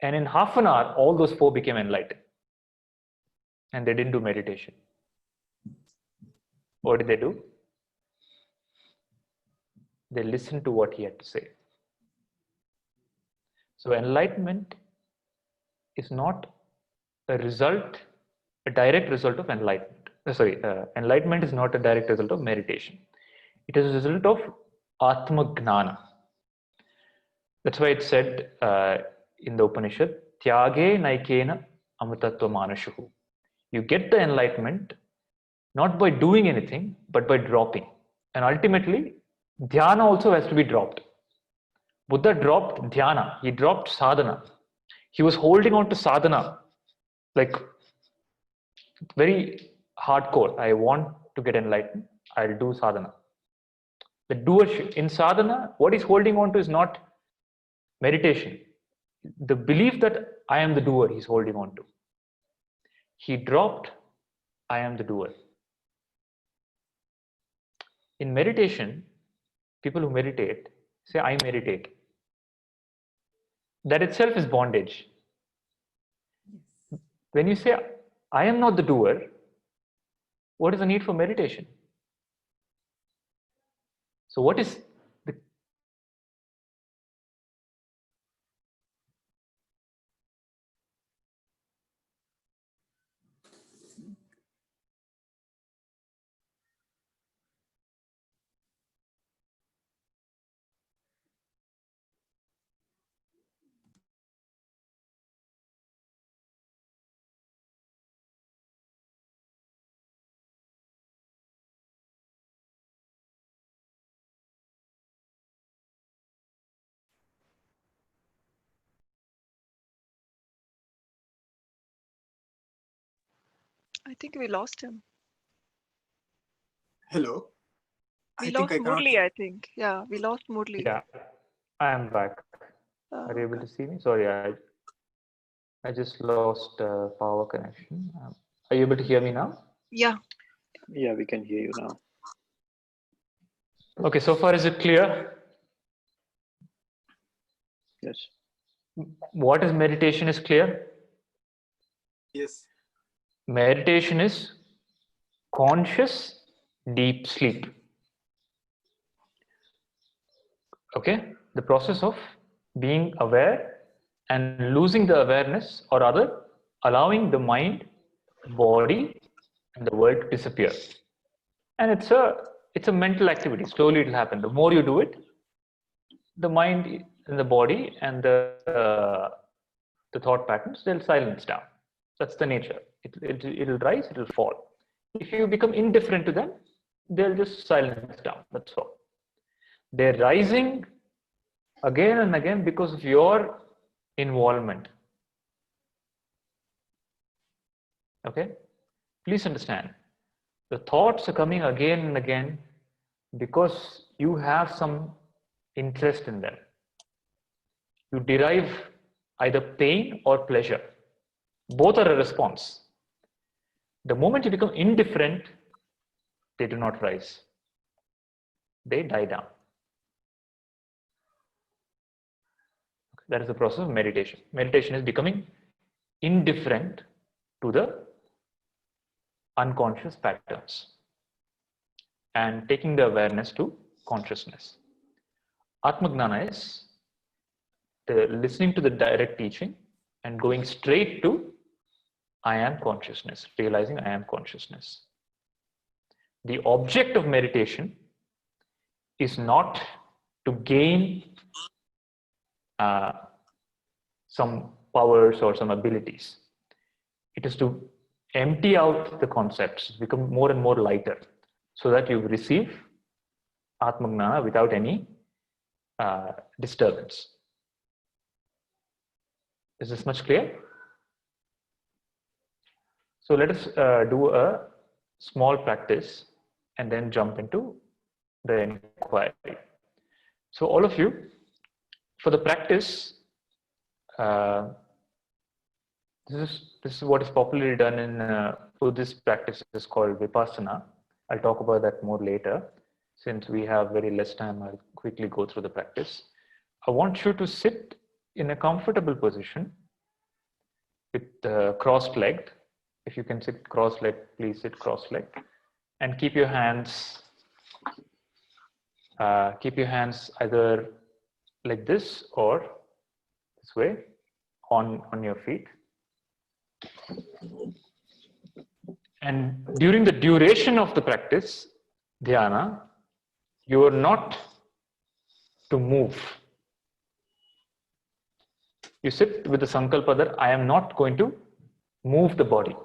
And in half an hour, all those 4 became enlightened. And they didn't do meditation. What did they do? They listened to what he had to say. So enlightenment is not a direct result of enlightenment. Enlightenment is not a direct result of meditation. It is a result of Atma Jnana. That's why it said in the Upanishad, Tyage naikena amritatva manashuhu. You get the enlightenment not by doing anything, but by dropping. And ultimately, dhyana also has to be dropped. Buddha dropped dhyana, he dropped sadhana. He was holding on to sadhana, like very hardcore. I want to get enlightened, I'll do sadhana. The doership in sadhana, what he's holding on to is not meditation. The belief that I am the doer, he's holding on to. He dropped, I am the doer. In meditation, people who meditate say, I meditate. That itself is bondage. When you say, I am not the doer, what is the need for meditation? So what is the I think we lost him. Hello. We I think lost I cannot. Murli, I think. Yeah, we lost Murli. Yeah, I am back. Are you able Okay. to see me? Sorry, I just lost power connection. Are you able to hear me now? Yeah. Yeah, we can hear you now. Okay, so far is it clear? Yes. What is meditation is clear? Yes. Meditation is conscious deep sleep. Okay, the process of being aware and losing the awareness, or rather allowing the mind, body and the world to disappear. And it's a mental activity. Slowly it will happen. The more you do it, the mind and the body and the thought patterns, they'll silence down. That's the nature. It'll rise, it'll fall. If you become indifferent to them, they'll just silence down. That's all. They're rising again and again because of your involvement. Okay? Please understand. The thoughts are coming again and again because you have some interest in them. You derive either pain or pleasure. Both are a response. The moment you become indifferent, they do not rise. They die down. That is the process of meditation. Meditation is becoming indifferent to the unconscious patterns and taking the awareness to consciousness. Atma Jnana is listening to the direct teaching and going straight to I am consciousness, realizing I am consciousness. The object of meditation is not to gain some powers or some abilities. It is to empty out the concepts, become more and more lighter, so that you receive Atma Jnana without any disturbance. Is this much clear? So let us do a small practice and then jump into the inquiry. So all of you, for the practice, this is what is popularly done in Buddhist practice is called Vipassana. I'll talk about that more later. Since we have very less time, I'll quickly go through the practice. I want you to sit in a comfortable position with cross-legged. If you can sit cross-legged, please sit cross-legged, and keep your hands either like this or this way on your feet. And during the duration of the practice, dhyana, you are not to move. You sit with the sankalpa that I am not going to move the body.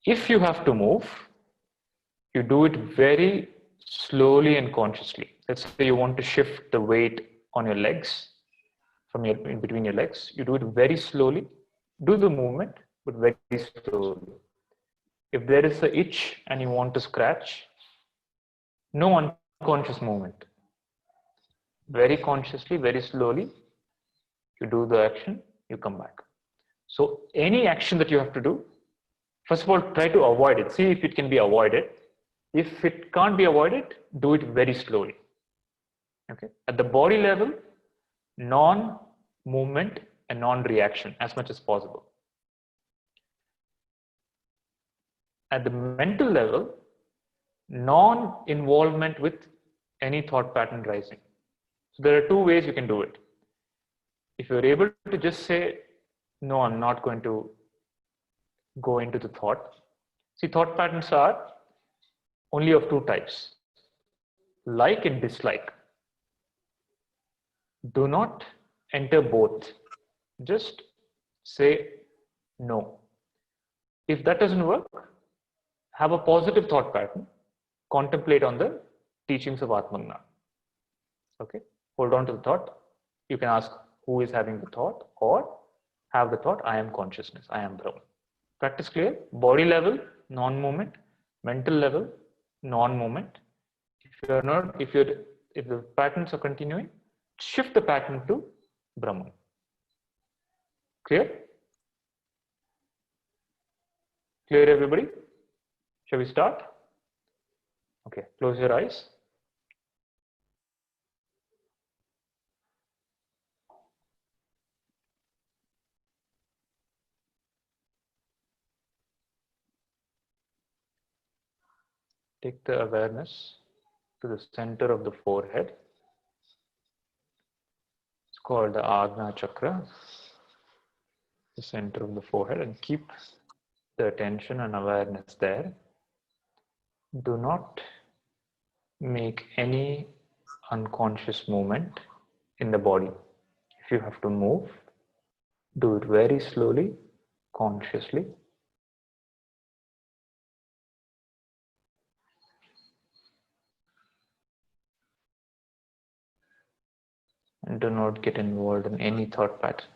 If you have to move, you do it very slowly and consciously. Let's say you want to shift the weight on your legs, in between your legs. You do it very slowly. Do the movement, but very slowly. If there is an itch and you want to scratch, no unconscious movement. Very consciously, very slowly, you do the action, you come back. So any action that you have to do, first of all, try to avoid it. See if it can be avoided. If it can't be avoided, do it very slowly. Okay. At the body level, non-movement and non-reaction as much as possible. At the mental level, non-involvement with any thought pattern rising. So there are two ways you can do it. If you're able to just say, no, I'm not going to go into the thought. See, thought patterns are only of two types, like and dislike. Do not enter both. Just say no. If that doesn't work, have a positive thought pattern. Contemplate on the teachings of Atma Jnana. Okay, hold on to the thought. You can ask who is having the thought, or have the thought, I am consciousness, I am Brahman. Practice clear? Body level, non-movement. Mental level, non-movement. If the patterns are continuing, shift the pattern to Brahman. Clear? Clear, everybody? Shall we start? Okay, close your eyes. Take the awareness to the center of the forehead. It's called the Ajna Chakra, the center of the forehead, and keep the attention and awareness there. Do not make any unconscious movement in the body. If you have to move, do it very slowly, consciously. And do not get involved in any thought pattern.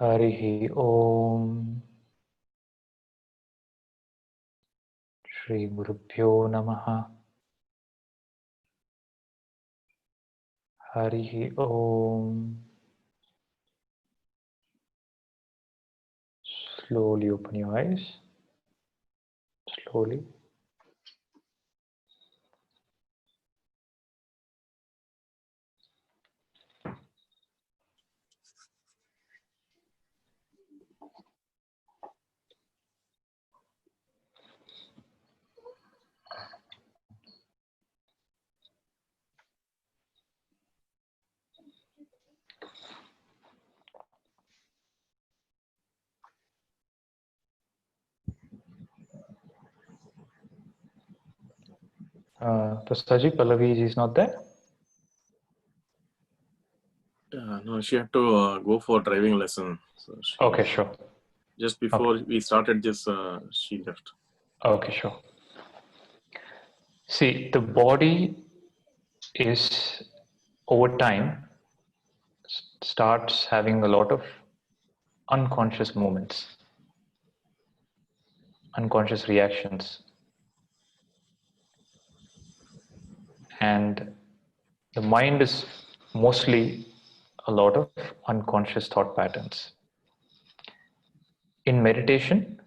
Harihi Om. Shri Gurubhyo Namaha. Harihi Om. Slowly open your eyes. Slowly. Prasaji, Pallavi is not there? No, she had to go for driving lesson. So Okay, sure. Just before we started this, she left. Okay, sure. See, the body is over time starts having a lot of unconscious movements, unconscious reactions, and the mind is mostly a lot of unconscious thought patterns. In meditation,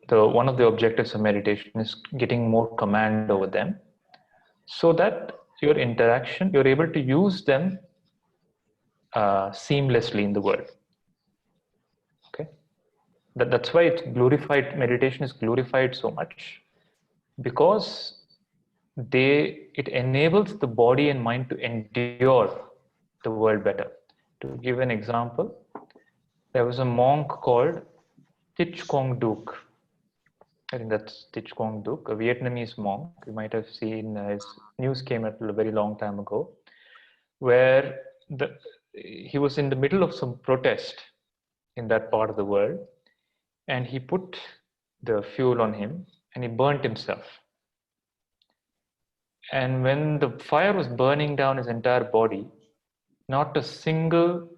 one of the objectives of meditation is getting more command over them, so that your interaction, you're able to use them seamlessly in the world. Okay, that's why it's glorified. Meditation is glorified so much, because it enables the body and mind to endure the world better. To give an example, there was a monk called Thich Quang Duc. I think that's Thich Quang Duc, a Vietnamese monk. You might have seen his news came out a very long time ago, where he was in the middle of some protest in that part of the world, and he put the fuel on him and he burnt himself. And when the fire was burning down his entire body, not a single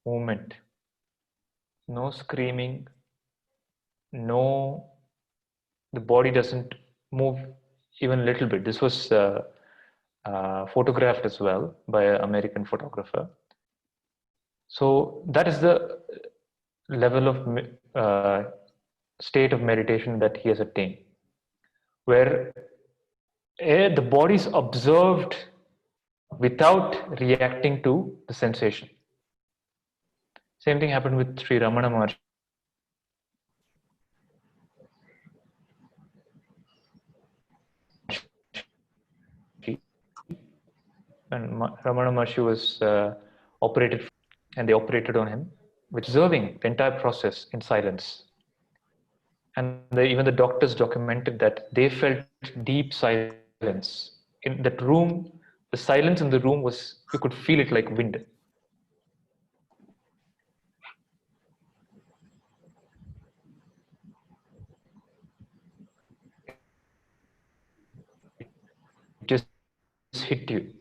movement, no screaming, the body doesn't move even a little bit. This was photographed as well by an American photographer. So that is the level of state of meditation that he has attained, where the body is observed without reacting to the sensation. Same thing happened with Sri Ramana Maharshi. And Ramana Maharshi was operated, and they operated on him, observing the entire process in silence. And even the doctors documented that they felt deep silence. In that room, the silence in the room was, you could feel it like wind. It just hit you.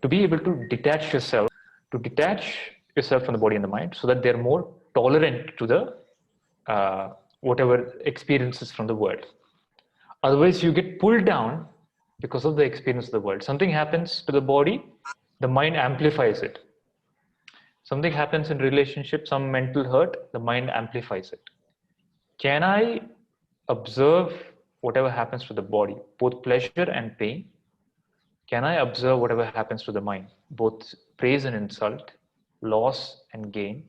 To be able to detach yourself from the body and the mind, so that they're more tolerant to the whatever experiences from the world. Otherwise, you get pulled down because of the experience of the world. Something happens to the body, the mind amplifies it. Something happens in relationship, some mental hurt, the mind amplifies it. Can I observe whatever happens to the body, both pleasure and pain? Can I observe whatever happens to the mind, both praise and insult, loss and gain,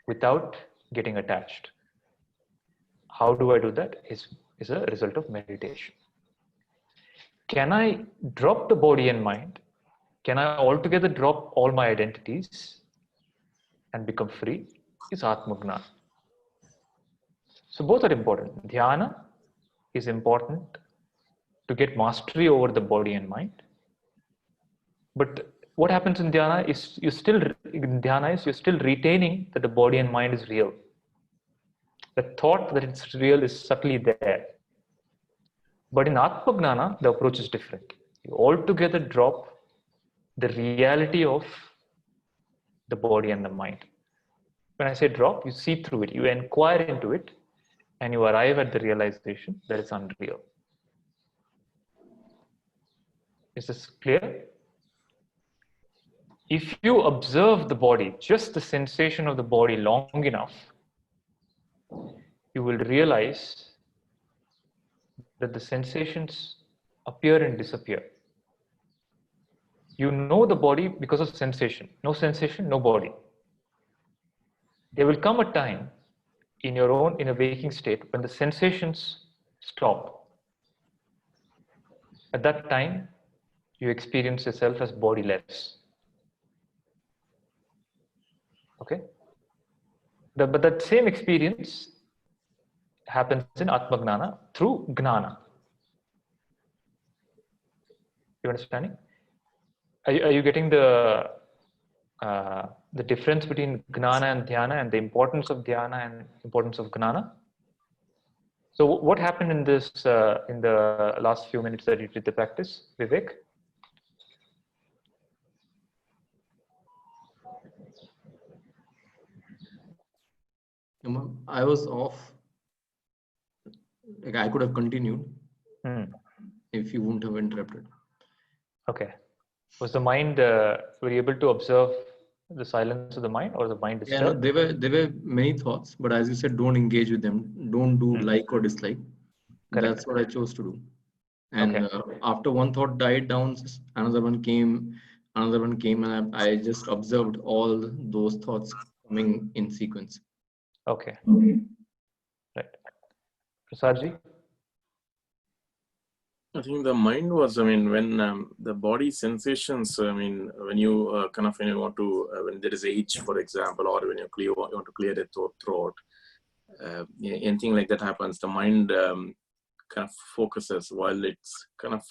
without getting attached? How do I do that? Is a result of meditation. Can I drop the body and mind? Can I altogether drop all my identities and become free? Is Atma Jnana. So both are important. Dhyana is important to get mastery over the body and mind. But what happens in Dhyana is you're still retaining that the body and mind is real. The thought that it's real is subtly there. But in Atma Jnana, the approach is different. You altogether drop the reality of the body and the mind. When I say drop, you see through it, you inquire into it, and you arrive at the realization that it's unreal. Is this clear? If you observe the body, just the sensation of the body long enough, you will realize that the sensations appear and disappear. You know the body because of sensation. No sensation, no body. There will come a time in a waking state when the sensations stop. At that time, you experience yourself as bodiless. Okay? But that same experience happens in Atma Gnana through Gnana. You understanding? Are you getting the difference between Gnana and Dhyana and the importance of Dhyana and importance of Gnana? So what happened in this in the last few minutes that you did the practice, Vivek? I was off. Like I could have continued if you wouldn't have interrupted. Okay. Was the mind, were you able to observe the silence of the mind, or the mind disturbed? Yeah, no, there were many thoughts, but as you said, don't engage with them. Don't do like or dislike. Correct. That's what I chose to do. And Okay. after one thought died down, another one came, and I just observed all those thoughts coming in sequence. Okay. Right. Prasadji? I think the mind was, I mean, when the body sensations, I mean, when you kind of, when you want to, when there is a itch, for example, or when you want to clear the throat, anything like that happens, the mind kind of focuses while it's kind of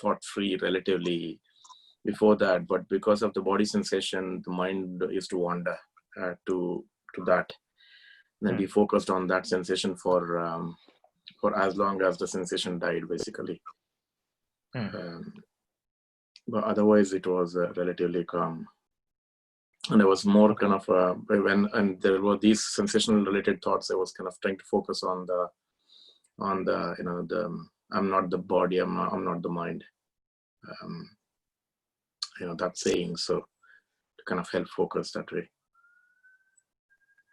thought-free relatively before that. But because of the body sensation, the mind used to wander to that, and then be focused on that sensation for as long as the sensation died, basically. But otherwise, it was relatively calm. And I was more kind of and there were these sensational related thoughts. I was kind of trying to focus on the you know, the I'm not the body, I'm not the mind. You know, that saying, so to kind of help focus that way.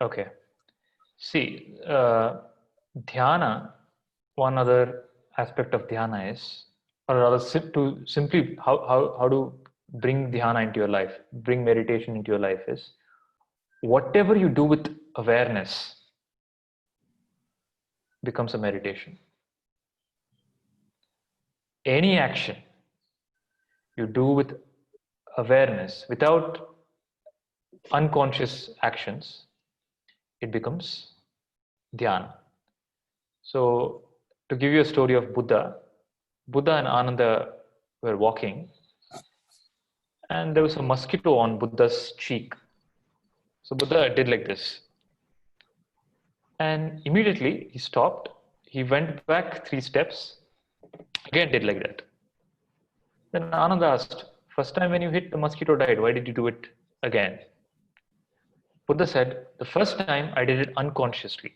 Okay. See, Dhyana, one other aspect of Dhyana is, or rather to simply how to bring Dhyana into your life, bring meditation into your life is, whatever you do with awareness becomes a meditation. Any action you do with awareness, without unconscious actions, it becomes Dhyana. So, to give you a story of Buddha and Ananda were walking, and there was a mosquito on Buddha's cheek. So Buddha did like this. And immediately he stopped. He went back 3 steps, again did like that. Then Ananda asked, first time when you hit, the mosquito died. Why did you do it again? Buddha said, the first time I did it unconsciously.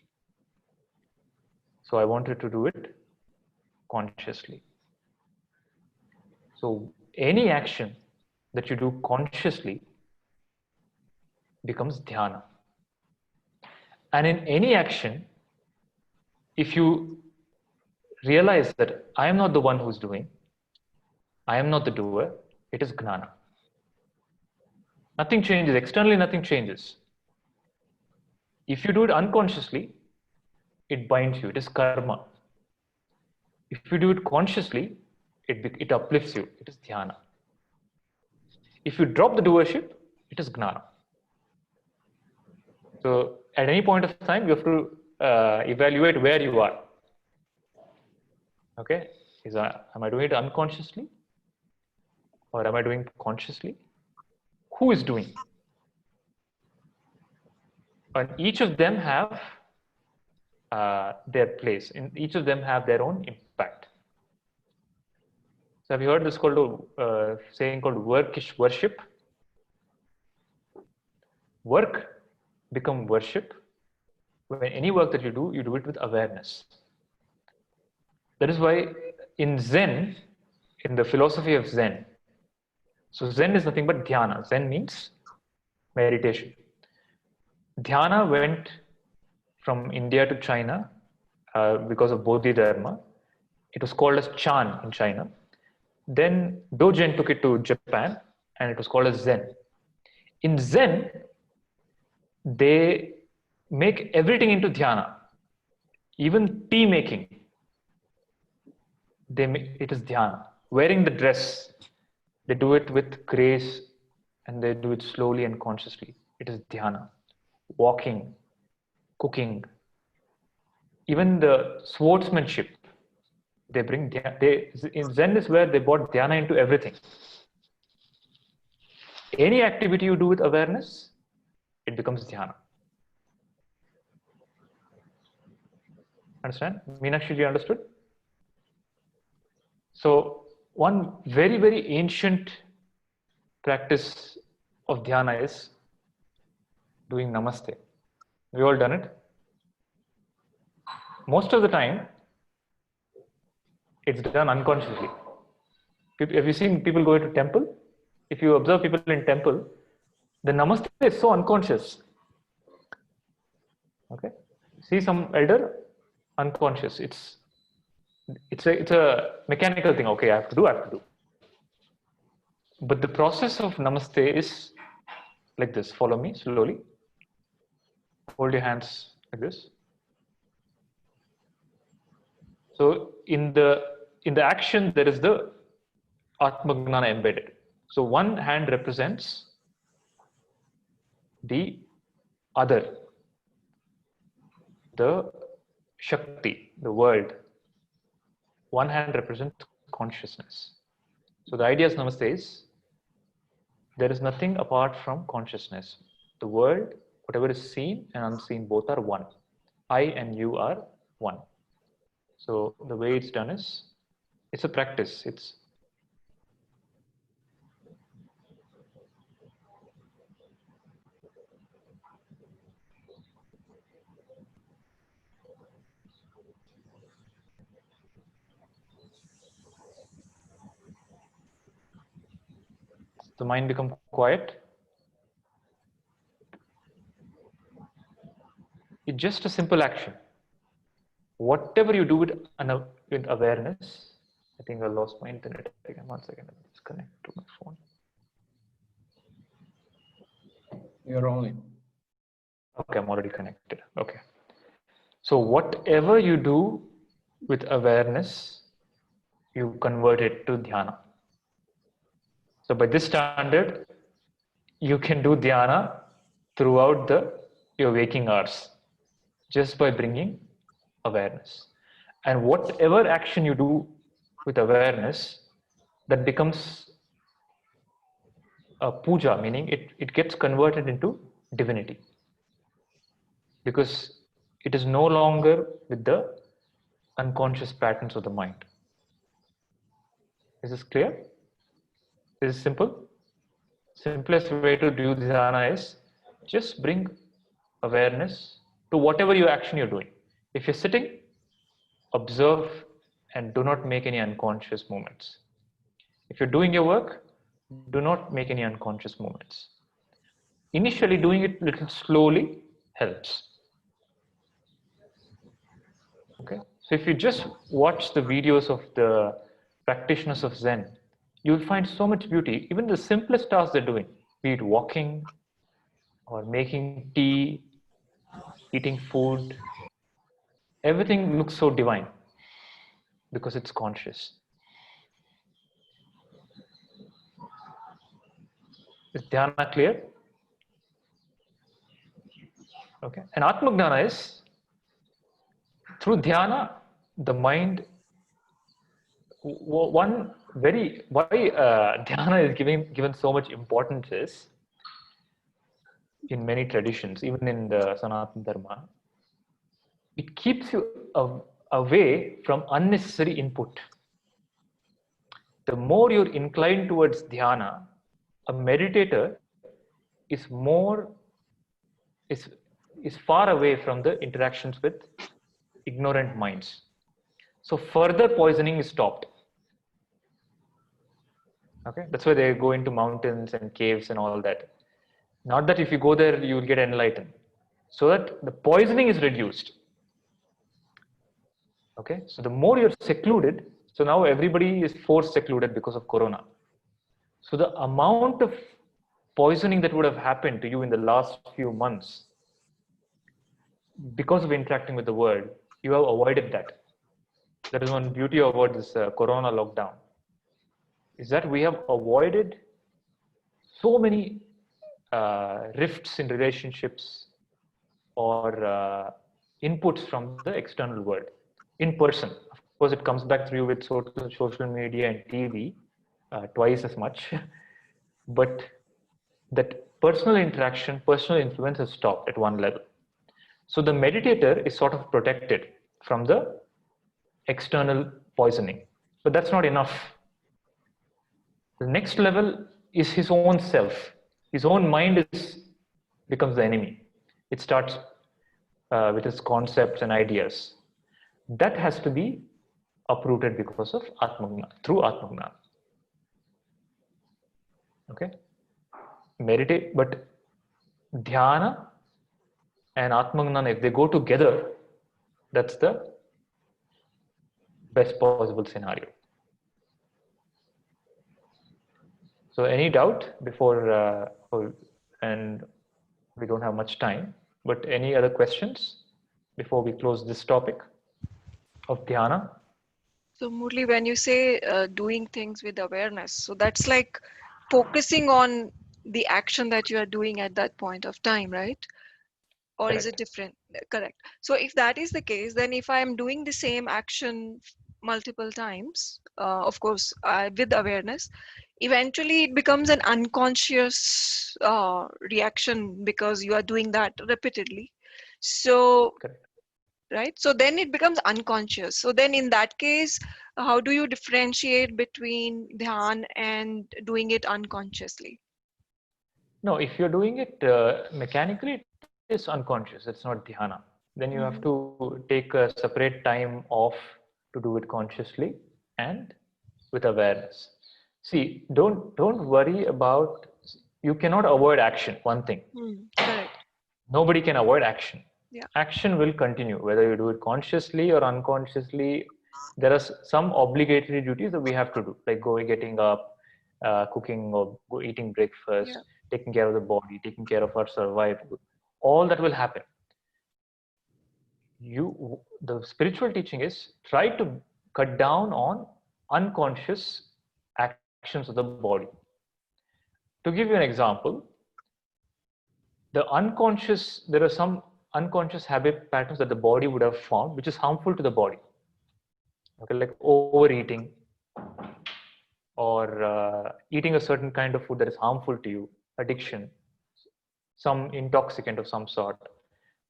So I wanted to do it consciously. So any action that you do consciously becomes dhyana. And in any action, if you realize that I am not the one who's doing, I am not the doer, it is gnana. Nothing changes, externally nothing changes. If you do it unconsciously, it binds you, it is karma. If you do it consciously, it uplifts you, it is dhyana. If you drop the doership, it is gnana. So at any point of time, you have to evaluate where you are. Okay, am I doing it unconsciously, or am I doing it consciously? Who is doing? And each of them have their place. In each of them have their own impact. So have you heard this called saying called work is worship? work become worship when any work that you do it with awareness. That is why in Zen, in the philosophy of Zen, so Zen is nothing but dhyana. Zen means meditation. Dhyana went from India to China because of Bodhidharma. It was called as Chan in China. Then Dogen took it to Japan and it was called as Zen. In Zen, they make everything into dhyana. Even tea making, it is dhyana. Wearing the dress, they do it with grace and they do it slowly and consciously. It is dhyana. Walking, cooking, even the swordsmanship, they bring in Zen is where they brought dhyana into everything. Any activity you do with awareness, it becomes dhyana. Understand? Meenakshi ji understood? So one very, very ancient practice of dhyana is doing namaste. We all done it? Most of the time, it's done unconsciously. Have you seen people go into temple? If you observe people in temple, the namaste is so unconscious. Okay, see some elder, unconscious. It's a mechanical thing. Okay, I have to do. But the process of namaste is like this. Follow me slowly. Hold your hands like this. So in the action there is the Atma Jnana embedded. So one hand represents the other, the Shakti, the world. One hand represents consciousness. So the idea of namaste is there is nothing apart from consciousness. The world, whatever is seen and unseen, both are one. I and you are one. So the way it's done is, it's a practice. The mind become quiet. It's just a simple action. Whatever you do with awareness, I think I lost my internet again. 1 second, let me just connect to my phone. You're rolling. Okay, I'm already connected. Okay. So whatever you do with awareness, you convert it to dhyana. So by this standard, you can do dhyana throughout your waking hours just by bringing awareness. And whatever action you do with awareness, that becomes a puja, meaning it gets converted into divinity. Because it is no longer with the unconscious patterns of the mind. Is this clear? Is this simple? Simplest way to do dhyana is just bring awareness to whatever action you're doing. If you're sitting, observe and do not make any unconscious movements. If you're doing your work, do not make any unconscious movements. Initially, doing it little slowly helps. Okay, so if you just watch the videos of the practitioners of Zen, you'll find so much beauty. Even the simplest tasks they're doing, be it walking or making tea, eating food, everything looks so divine because it's conscious. Is dhyana clear? Okay, and Atma Jnana is through dhyana, the mind. One very why dhyana is given so much importance is in many traditions, even in the Sanatana Dharma, it keeps you away from unnecessary input. The more you're inclined towards dhyana, a meditator is more is far away from the interactions with ignorant minds. So further poisoning is stopped. Okay, that's why they go into mountains and caves and all that. Not that if you go there you will get enlightened, so that the poisoning is reduced. Okay, so the more you're secluded, so now everybody is forced secluded because of corona. So the amount of poisoning that would have happened to you in the last few months because of interacting with the world, you have avoided that. That is one beauty about this corona lockdown, is that we have avoided so many rifts in relationships or inputs from the external world in person. Of course, it comes back through with social media and TV twice as much, but that personal interaction, personal influence has stopped at one level. So the meditator is sort of protected from the external poisoning, but that's not enough. The next level is his own self. His own mind becomes the enemy. It starts with its concepts and ideas. That has to be uprooted because of Atma, through Atma. Okay? Meditate, but Dhyana and Atma, if they go together, that's the best possible scenario. So any doubt before, and we don't have much time, but any other questions before we close this topic of Dhyana? So Murli, when you say doing things with awareness, so that's like focusing on the action that you are doing at that point of time, right? Or is it different? Correct. So if that is the case, then if I am doing the same action multiple times, of course, with awareness, eventually it becomes an unconscious reaction because you are doing that repeatedly. So, right? So then it becomes unconscious. So then in that case, how do you differentiate between dhyan and doing it unconsciously? No, if you're doing it mechanically, it is unconscious. It's not dhyana. Then you have to take a separate time off to do it consciously and with awareness. See, don't worry about. You cannot avoid action. One thing. Correct. Nobody can avoid action. Yeah. Action will continue whether you do it consciously or unconsciously. There are some obligatory duties that we have to do, like getting up, cooking or eating breakfast, Yeah. taking care of the body, taking care of our survival. All that will happen. The spiritual teaching is try to cut down on unconscious actions of the body. To give you an example, there are some unconscious habit patterns that the body would have formed, which is harmful to the body. Okay, like overeating or eating a certain kind of food that is harmful to you, addiction, some intoxicant of some sort.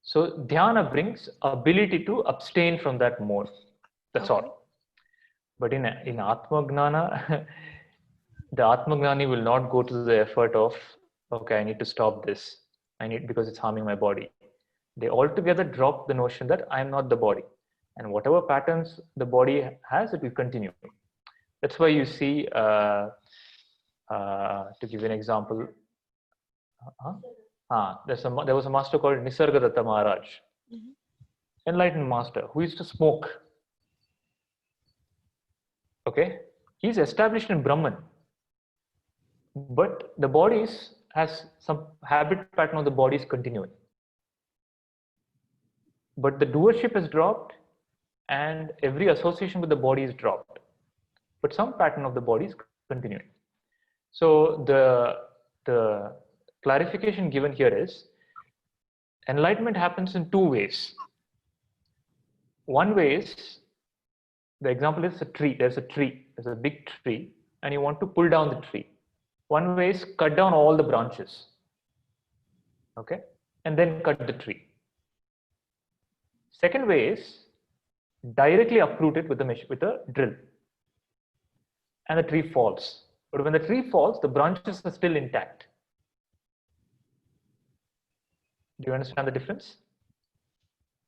So dhyana brings ability to abstain from that more. That's all. But in Atma Jnana, the Atma Jnani will not go to the effort of, okay, I need to stop this. Because it's harming my body. They altogether drop the notion that I am not the body. And whatever patterns the body has, it will continue. That's why you see, to give an example, there was a master called Nisargadatta Maharaj, enlightened master, who used to smoke. Okay, he's established in Brahman, but the body has some habit pattern of the body is continuing. But the doership has dropped and every association with the body is dropped. But some pattern of the body is continuing. So the clarification given here is enlightenment happens in two ways. One way is, the example is a tree. There's a big tree, and you want to pull down the tree. One way is cut down all the branches, okay, and then cut the tree. Second way is directly uproot it with a drill, and the tree falls. But when the tree falls, the branches are still intact. Do you understand the difference?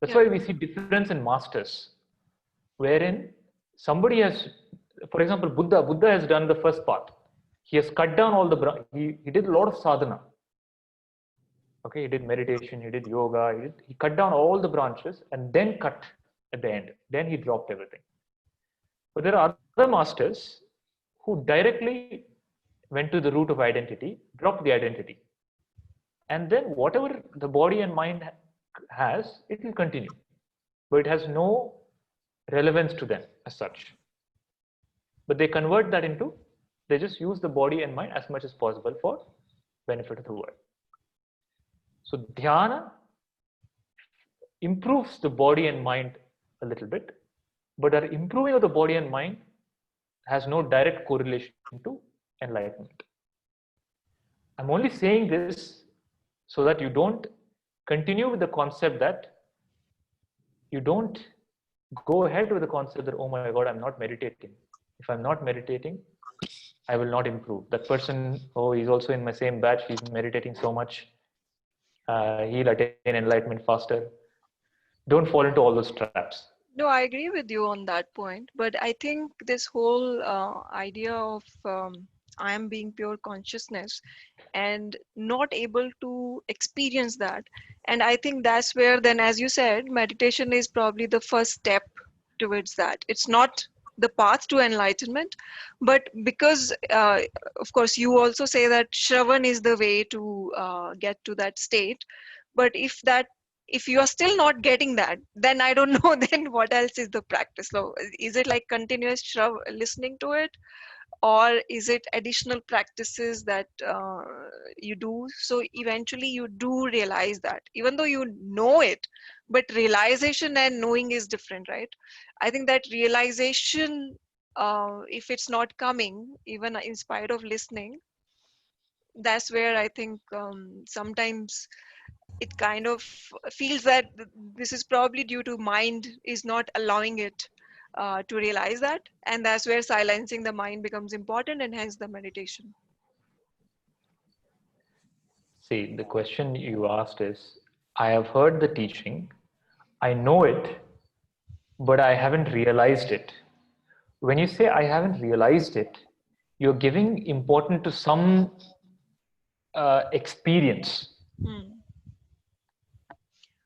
That's Yeah. why we see difference in masters, wherein somebody has, for example, Buddha has done the first part. He has cut down all the, he did a lot of sadhana. Okay, he did meditation, he did yoga, he cut down all the branches and then cut at the end. Then he dropped everything. But there are other masters who directly went to the root of identity, dropped the identity. And then whatever the body and mind has, it will continue. But it has no relevance to them as such. But they convert that into, they just use the body and mind as much as possible for benefit of the world. So Dhyana improves the body and mind a little bit, but our improving of the body and mind has no direct correlation to enlightenment. I'm only saying this so that you don't continue with the concept that you don't go ahead with the concept that, oh my God, I'm not meditating. If I'm not meditating, I will not improve. That person, oh, he's also in my same batch, he's meditating so much, he'll attain enlightenment faster. Don't fall into all those traps. No, I agree with you on that point. But I think this whole idea of I am being pure consciousness and not able to experience that. And I think that's where then, as you said, meditation is probably the first step towards that. It's not the path to enlightenment, but because, of course, you also say that Shravan is the way to get to that state. But if you are still not getting that, then I don't know then what else is the practice. So is it like continuous listening to it, or is it additional practices that you do? So eventually you do realize that, even though you know it, but realization and knowing is different, right? I think that realization, if it's not coming, even in spite of listening, that's where I think sometimes it kind of feels that this is probably due to mind is not allowing it to realize that, and that's where silencing the mind becomes important, and hence the meditation. See, the question you asked is, I have heard the teaching, I know it, but I haven't realized it. When you say I haven't realized it, you're giving importance to some experience.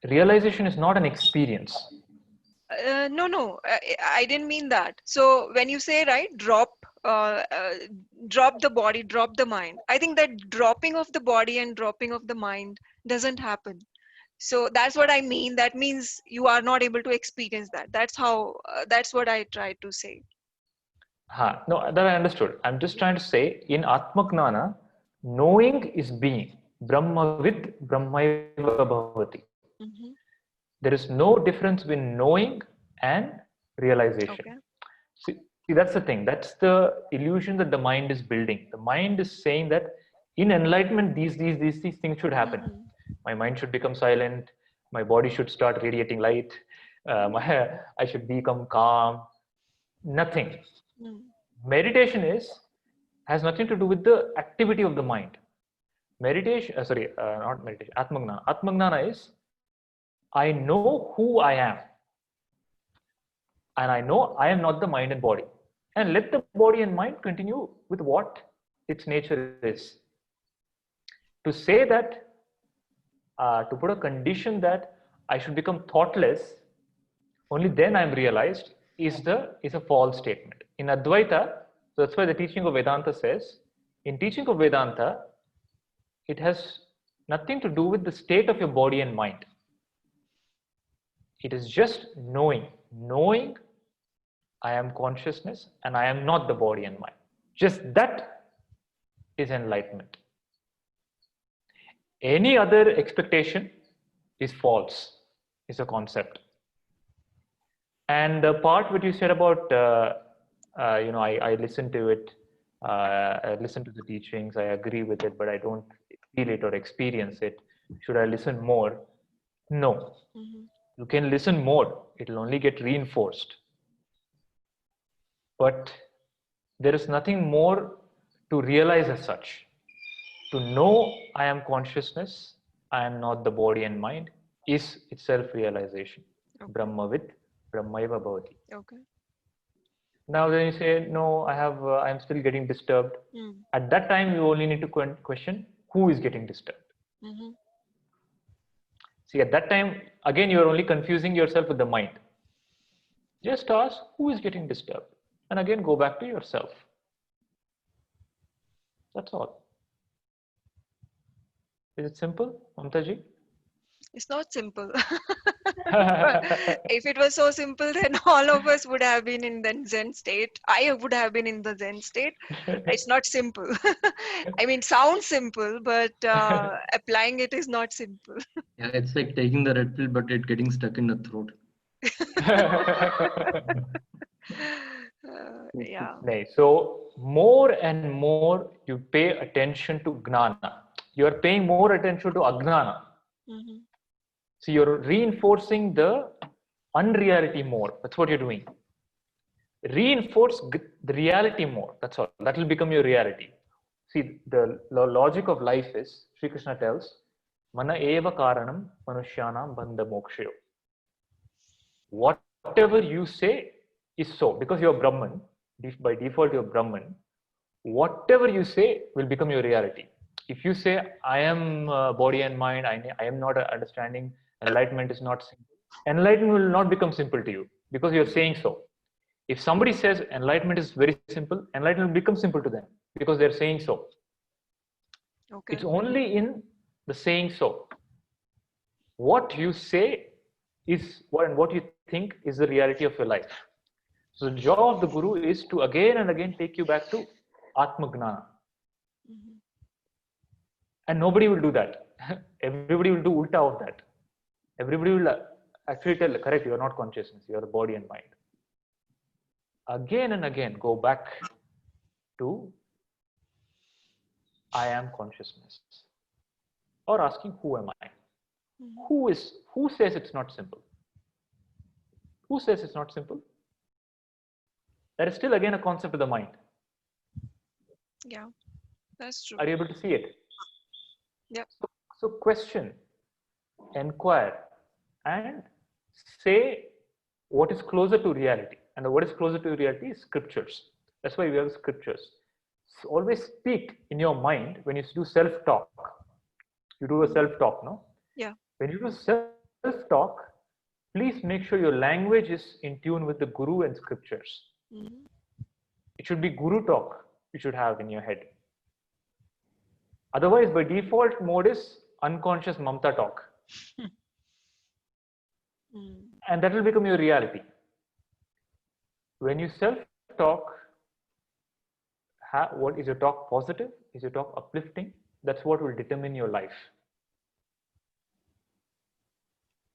Realization is not an experience. No, I didn't mean that. So when you say, right, drop the body, drop the mind, I think that dropping of the body and dropping of the mind doesn't happen. So that's what I mean. That means you are not able to experience that. That's what I tried to say. No, that I understood. I'm just trying to say, in Atma Jnana, knowing is being. Brahmavid Brahmaiva Bhavati. There is no difference between knowing and realization. Okay. See, that's the thing. That's the illusion that the mind is building. The mind is saying that in enlightenment, these things should happen. My mind should become silent. My body should start radiating light. I should become calm. Nothing. Meditation has nothing to do with the activity of the mind. Meditation, not meditation, Atma Jnana. Atma Jnana is, I know who I am. And I know I am not the mind and body. And let the body and mind continue with what its nature is. To say that, to put a condition that I should become thoughtless, only then I am realized, is a false statement. In Advaita, so that's why the teaching of Vedanta says, in teaching of Vedanta, it has nothing to do with the state of your body and mind. It is just knowing. Knowing I am consciousness and I am not the body and mind. Just that is enlightenment. Any other expectation is false, is a concept. And the part what you said about, I listen to it, I listen to the teachings, I agree with it, but I don't feel it or experience it. Should I listen more? No. You can listen more. It will only get reinforced. But there is nothing more to realize as such. To know I am consciousness, I am not the body and mind, is itself realization. Okay. Brahmavid, Brahmaiva Bhavati. Okay. Now then you say, no, I am still getting disturbed. At that time, you only need to question who is getting disturbed. Mm-hmm. See, at that time, again, you are only confusing yourself with the mind. Just ask who is getting disturbed, and again go back to yourself. That's all. Is it simple, Mamtaji? It's not simple. If it was so simple, then all of us would have been in the Zen state. I would have been in the Zen state. It's not simple. I mean, sounds simple, but applying it is not simple. Yeah, it's like taking the red pill, but it getting stuck in the throat. Yeah. So more and more you pay attention to Gnana. You are paying more attention to Agnana. Mm-hmm. So you're reinforcing the unreality more. That's what you're doing. Reinforce the reality more. That's all. That will become your reality. See, the logic of life is, Sri Krishna tells, Mana eva karanam manushyanam bandha mokshayo. Whatever you say is so. Because you're Brahman, by default you're Brahman, whatever you say will become your reality. If you say, I am body and mind, I am not understanding, enlightenment is not simple, enlightenment will not become simple to you because you're saying so. If somebody says enlightenment is very simple, enlightenment will become simple to them because they're saying so. Okay. It's only in the saying so. What you say is what you think is the reality of your life. So the job of the Guru is to again and again take you back to Atma Gnana. Mm-hmm. And nobody will do that. Everybody will do ulta of that. Everybody will actually tell, correct, you are not consciousness, you are the body and mind. Again and again, go back to I am consciousness. Or asking, who am I? Mm-hmm. Who says it's not simple? Who says it's not simple? That is still again a concept of the mind. Yeah, that's true. Are you able to see it? Yep. So question, inquire, and say what is closer to reality. And what is closer to reality is scriptures. That's why we have scriptures. So always speak in your mind when you do self-talk. You do a self-talk, no? Yeah. When you do self-talk, please make sure your language is in tune with the Guru and scriptures. Mm-hmm. It should be Guru talk you should have in your head. Otherwise, by default mode is unconscious Mamta talk. And that will become your reality. When you self-talk, what is your talk positive? Is your talk uplifting? That's what will determine your life.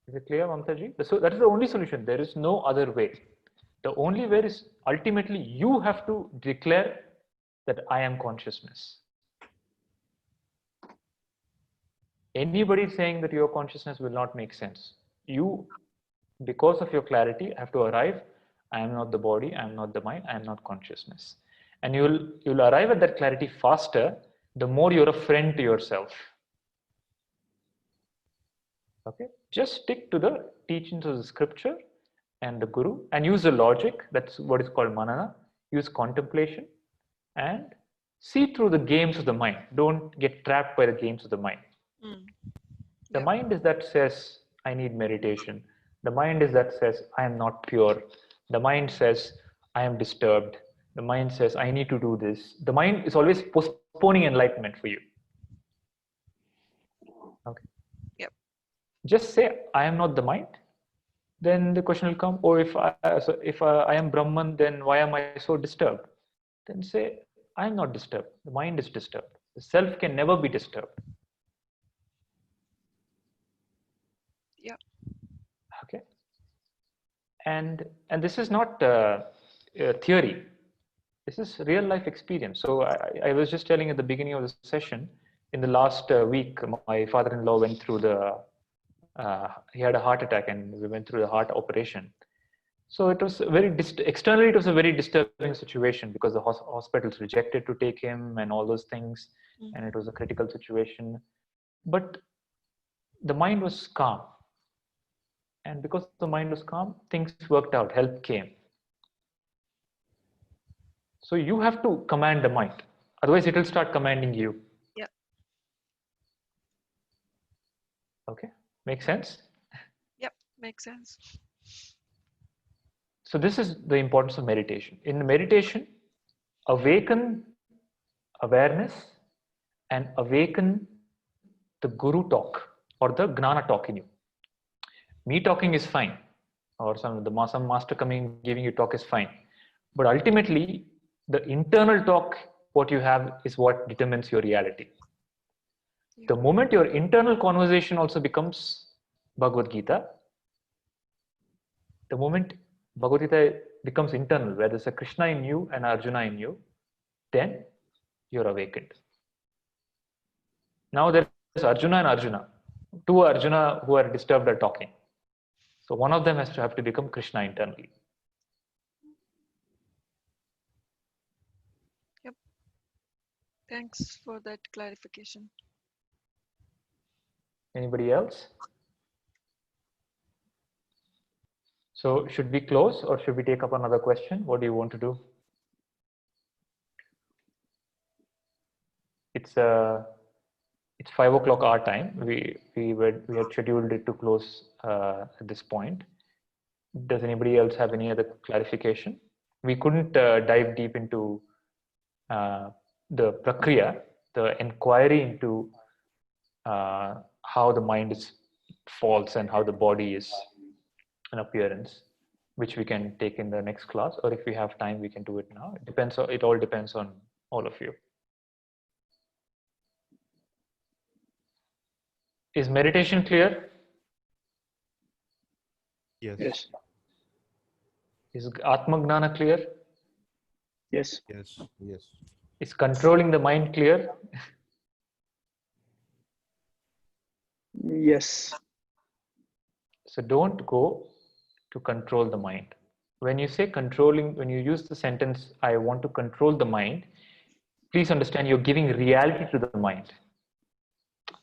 Is it clear, Mamtaji? So that is the only solution. There is no other way. The only way is ultimately you have to declare that I am consciousness. Anybody saying that your consciousness will not make sense. You, because of your clarity, have to arrive, I am not the body, I am not the mind, I am not consciousness. And you'll arrive at that clarity faster, the more you're a friend to yourself. Okay, just stick to the teachings of the scripture and the Guru and use the logic. That's what is called manana. Use contemplation and see through the games of the mind. Don't get trapped by the games of the mind. The mind is that says, I need meditation. The mind is that says, I am not pure. The mind says, I am disturbed. The mind says, I need to do this. The mind is always postponing enlightenment for you. Okay. Yep. Just say, I am not the mind. Then the question will come, oh, if I am Brahman, then why am I so disturbed? Then say, I am not disturbed. The mind is disturbed. The self can never be disturbed. Yeah. Okay. And this is not theory. This is real life experience. So I was just telling at the beginning of the session, in the last week, my father-in-law went through he had a heart attack and we went through the heart operation. So it was externally, it was a very disturbing situation because the hospitals rejected to take him and all those things. And it was a critical situation. But the mind was calm. And because the mind was calm, things worked out, help came. So you have to command the mind. Otherwise, it will start commanding you. Yeah. Okay, makes sense? Yep, makes sense. So this is the importance of meditation. In meditation, awaken awareness and awaken the guru talk or the gnana talk in you. Me talking is fine, or some master coming giving you talk is fine, but ultimately the internal talk what you have is what determines your reality. The moment your internal conversation also becomes Bhagavad Gita, the moment Bhagavad Gita becomes internal, where there's a Krishna in you and Arjuna in you, then you're awakened. Now there's Arjuna and Arjuna. Two Arjuna who are disturbed are talking. So one of them has to have to become Krishna internally. Yep. Thanks for that clarification. Anybody else? So should we close or should we take up another question? What do you want to do? It's 5 o'clock our time. We had scheduled it to close at this point. Does anybody else have any other clarification? We couldn't dive deep into the prakriya, the inquiry into how the mind is false and how the body is an appearance, which we can take in the next class, or if we have time, we can do it now. It all depends on all of you. Is meditation clear? Yes. Yes. Is Atma Jnana clear? Yes. Yes. Yes. Is controlling the mind clear? Yes. So don't go to control the mind. When you say controlling, when you use the sentence, I want to control the mind, please understand you're giving reality to the mind.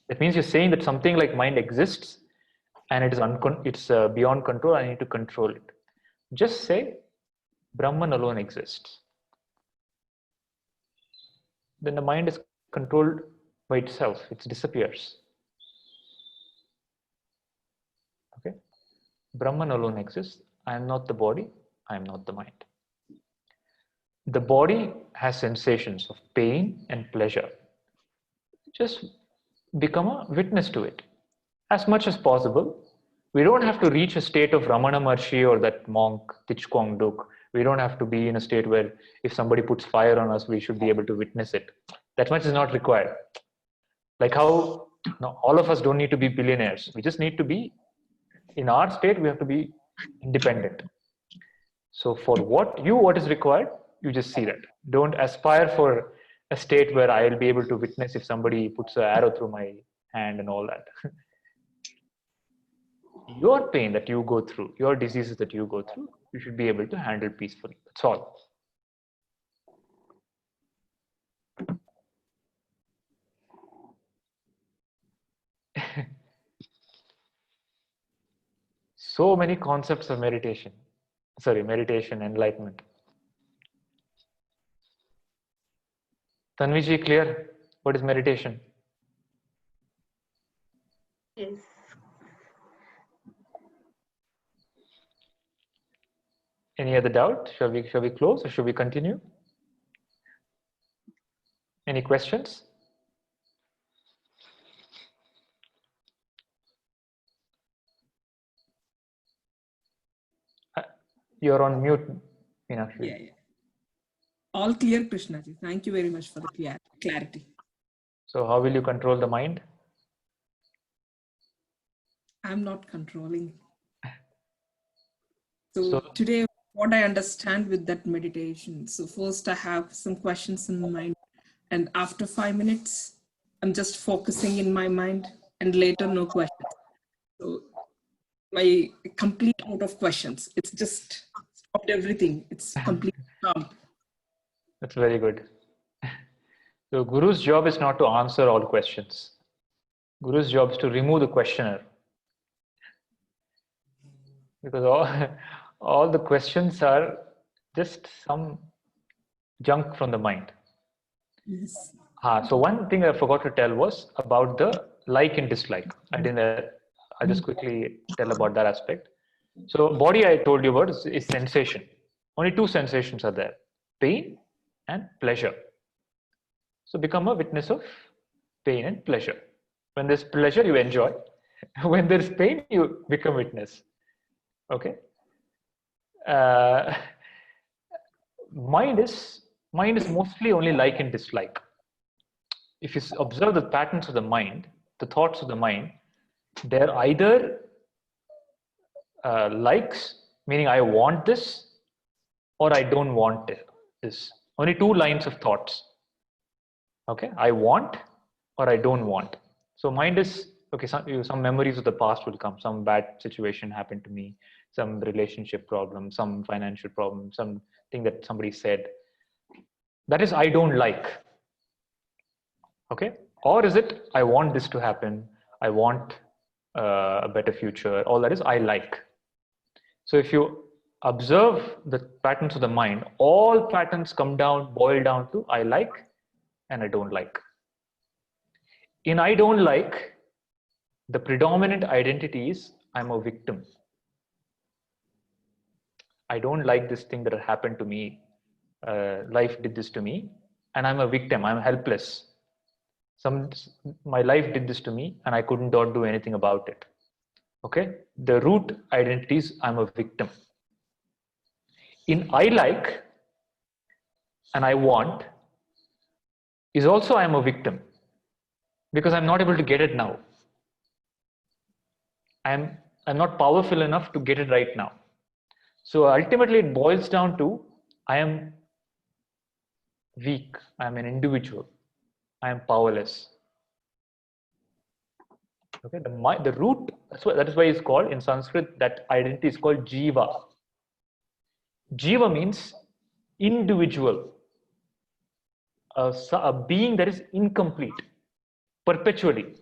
That means you're saying that something like mind exists and it is it's beyond control, I need to control it. Just say, Brahman alone exists. Then the mind is controlled by itself, it disappears. Okay? Brahman alone exists. I am not the body, I am not the mind. The body has sensations of pain and pleasure. Just become a witness to it as much as possible. We don't have to reach a state of Ramana Maharshi or that monk Tichkong Duk. We don't have to be in a state where if somebody puts fire on us, we should be able to witness it. That much is not required. Like how all of us don't need to be billionaires. We just need to be, in our state, we have to be independent. So for what is required, you just see that. Don't aspire for a state where I will be able to witness if somebody puts an arrow through my hand and all that. Your pain that you go through, your diseases that you go through, you should be able to handle peacefully. That's all. So many concepts of meditation, enlightenment. Tanviji, clear? What is meditation? Yes. Any other doubt? Shall we close or should we continue? Any questions? You're on mute, Meenakshi. Yeah. All clear, Krishnaji. Thank you very much for the clarity. So how will you control the mind? I'm not controlling. So today, what I understand with that meditation. So first I have some questions in my mind. And after 5 minutes, I'm just focusing in my mind and later no questions. So my complete out of questions. It's just stopped everything. It's completely calm. That's very good. So Guru's job is not to answer all questions. Guru's job is to remove the questioner. Because all the questions are just some junk from the mind. Yes. So one thing I forgot to tell was about the like and dislike. I'll just quickly tell about that aspect. So body I told you about is sensation. Only two sensations are there, pain and pleasure. So become a witness of pain and pleasure. When there's pleasure, you enjoy. When there's pain, you become witness. Okay. Mind is mostly only like and dislike. If you observe the patterns of the mind, the thoughts of the mind, they're either likes, meaning I want this, or I don't want this. Only two lines of thoughts. Okay, I want or I don't want. So mind is, okay, some memories of the past will come. Some bad situation happened to me, some relationship problem, some financial problem, something that somebody said. That is I don't like. Okay, or is it I want this to happen, I want a better future, all that is I like. So if you observe the patterns of the mind, all patterns boil down to I like and I don't like. In I don't like, the predominant identity is I'm a victim. I don't like this thing that happened to me. Life did this to me, and I'm a victim. I'm helpless. My life did this to me, and I couldn't do anything about it. Okay, the root identity is I'm a victim. In I like and I want is also I'm a victim because I'm not able to get it now. I'm not powerful enough to get it right now. So ultimately it boils down to I am weak, I am an individual, I am powerless. Okay, the root, that is why it's called in Sanskrit, that identity is called jiva. Jiva means individual, a being that is incomplete, perpetually.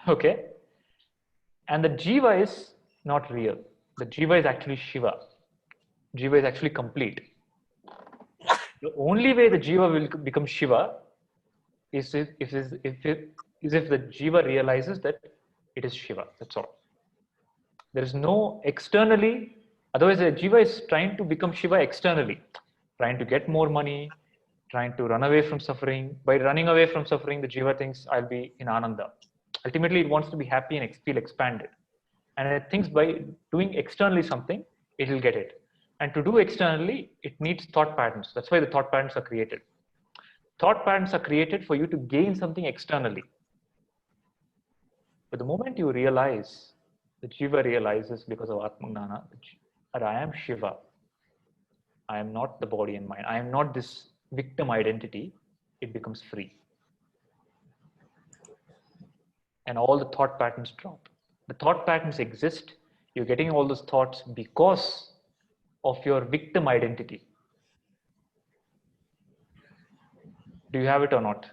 Okay, and the jiva is not real. The jiva is actually Shiva. Jiva is actually complete. The only way the jiva will become Shiva is if the jiva realizes that it is Shiva. That's all. There is no externally. Otherwise, the jiva is trying to become Shiva externally, trying to get more money, trying to run away from suffering. By running away from suffering, the jiva thinks I'll be in Ananda. Ultimately, it wants to be happy and feel expanded. And it thinks by doing externally something, it will get it. And to do externally, it needs thought patterns. That's why the thought patterns are created. Thought patterns are created for you to gain something externally. But the moment you realize, the jiva realizes because of Atma Jnana, that I am Shiva. I am not the body and mind. I am not this victim identity. It becomes free. And all the thought patterns drop. The thought patterns exist. You're getting all those thoughts because of your victim identity. Do you have it or not?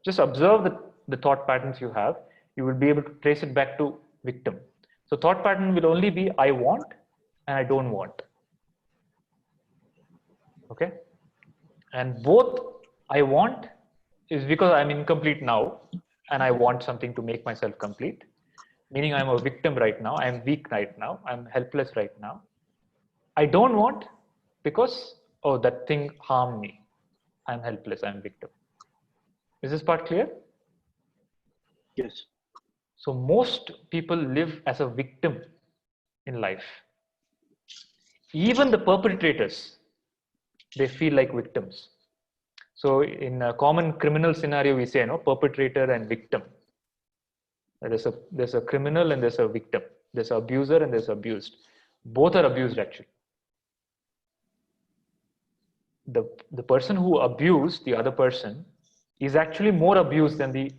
Just observe the thought patterns you have. You will be able to trace it back to victim. So thought pattern will only be I want and I don't want. Okay? And both I want is because I'm incomplete now and I want something to make myself complete. Meaning I'm a victim right now, I'm weak right now, I'm helpless right now. I don't want because, oh, that thing harmed me. I'm helpless, I'm victim. Is this part clear? Yes. So most people live as a victim in life. Even the perpetrators, they feel like victims. So in a common criminal scenario, we say, perpetrator and victim. There's a criminal and there's a victim. There's an abuser and there's abused. Both are abused actually. The person who abused the other person is actually more abused than the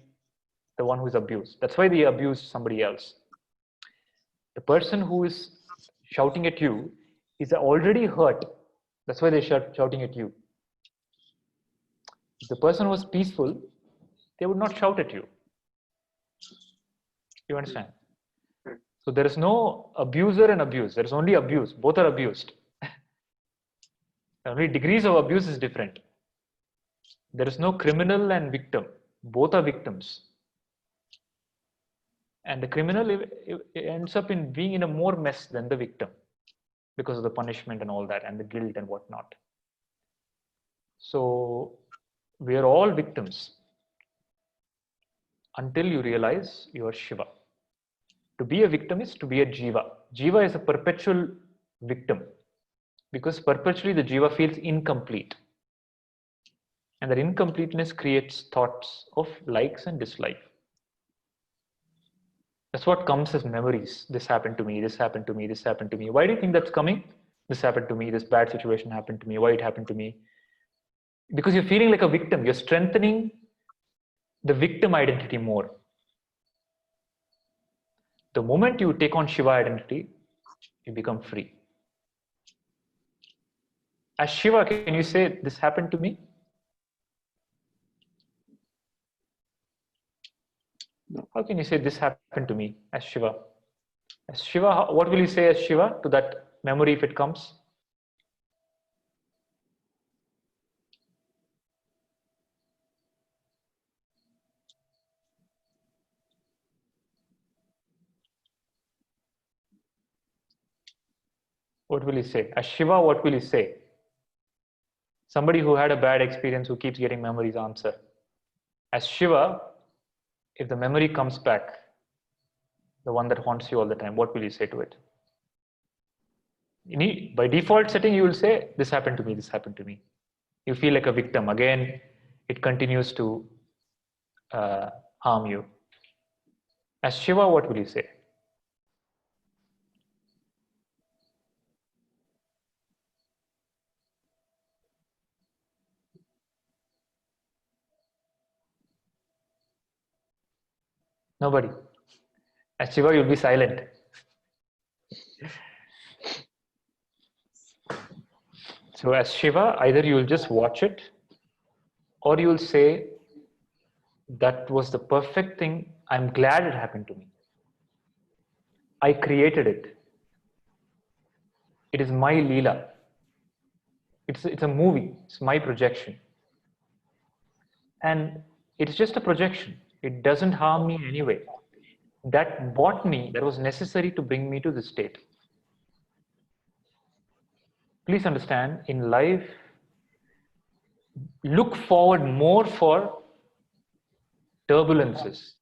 one who is abused. That's why they abused somebody else. The person who is shouting at you is already hurt. That's why they're shouting at you. If the person was peaceful, they would not shout at you. You understand? So there is no abuser and abuse. There is only abuse. Both are abused. Only degrees of abuse is different. There is no criminal and victim. Both are victims. And the criminal it ends up in being in a more mess than the victim because of the punishment and all that and the guilt and whatnot. So we are all victims until you realize you are Shiva. To be a victim is to be a Jiva. Jiva is a perpetual victim because perpetually the Jiva feels incomplete. And that incompleteness creates thoughts of likes and dislikes. That's what comes as memories. This happened to me, this happened to me, this happened to me. Why do you think that's coming? This happened to me, this bad situation happened to me, why it happened to me? Because you're feeling like a victim. You're strengthening the victim identity more. The moment you take on Shiva identity, you become free. As Shiva, can you say, this happened to me? How can you say this happened to me as Shiva? As Shiva, what will you say as Shiva to that memory if it comes? What will you say? As Shiva, what will you say? Somebody who had a bad experience who keeps getting memories answer. As Shiva, if the memory comes back, the one that haunts you all the time, what will you say to it? By default setting, you will say, this happened to me, this happened to me. You feel like a victim. Again, it continues to harm you. As Shiva, what will you say? Nobody. As Shiva, you'll be silent. So as Shiva, either you'll just watch it or you'll say, that was the perfect thing. I'm glad it happened to me. I created it. It is my Leela. It's a movie. It's my projection. And it's just a projection. It doesn't harm me anyway. That bought me, that was necessary to bring me to this state. Please understand, in life, look forward more for turbulences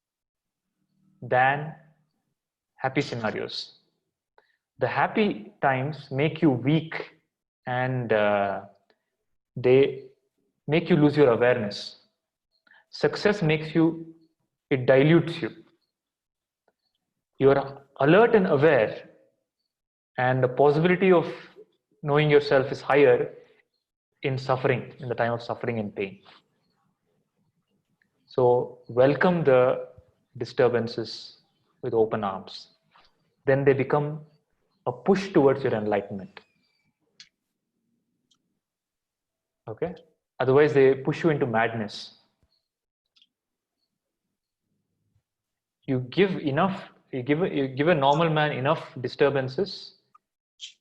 than happy scenarios. The happy times make you weak and they make you lose your awareness. Success makes you, it dilutes you. You're alert and aware, and the possibility of knowing yourself is higher in suffering, in the time of suffering and pain. So welcome the disturbances with open arms. Then they become a push towards your enlightenment. Okay? Otherwise, they push you into madness. You give a normal man enough disturbances,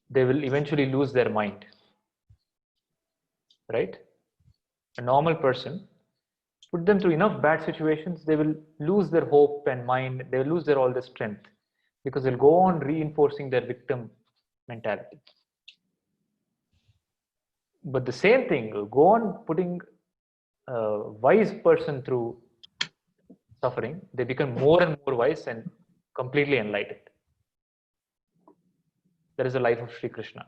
they will eventually lose their mind. Right? A normal person, put them through enough bad situations, they will lose their hope and mind, they will lose all their strength because they'll go on reinforcing their victim mentality. But the same thing, go on putting a wise person through suffering, they become more and more wise and completely enlightened. That is the life of Sri Krishna.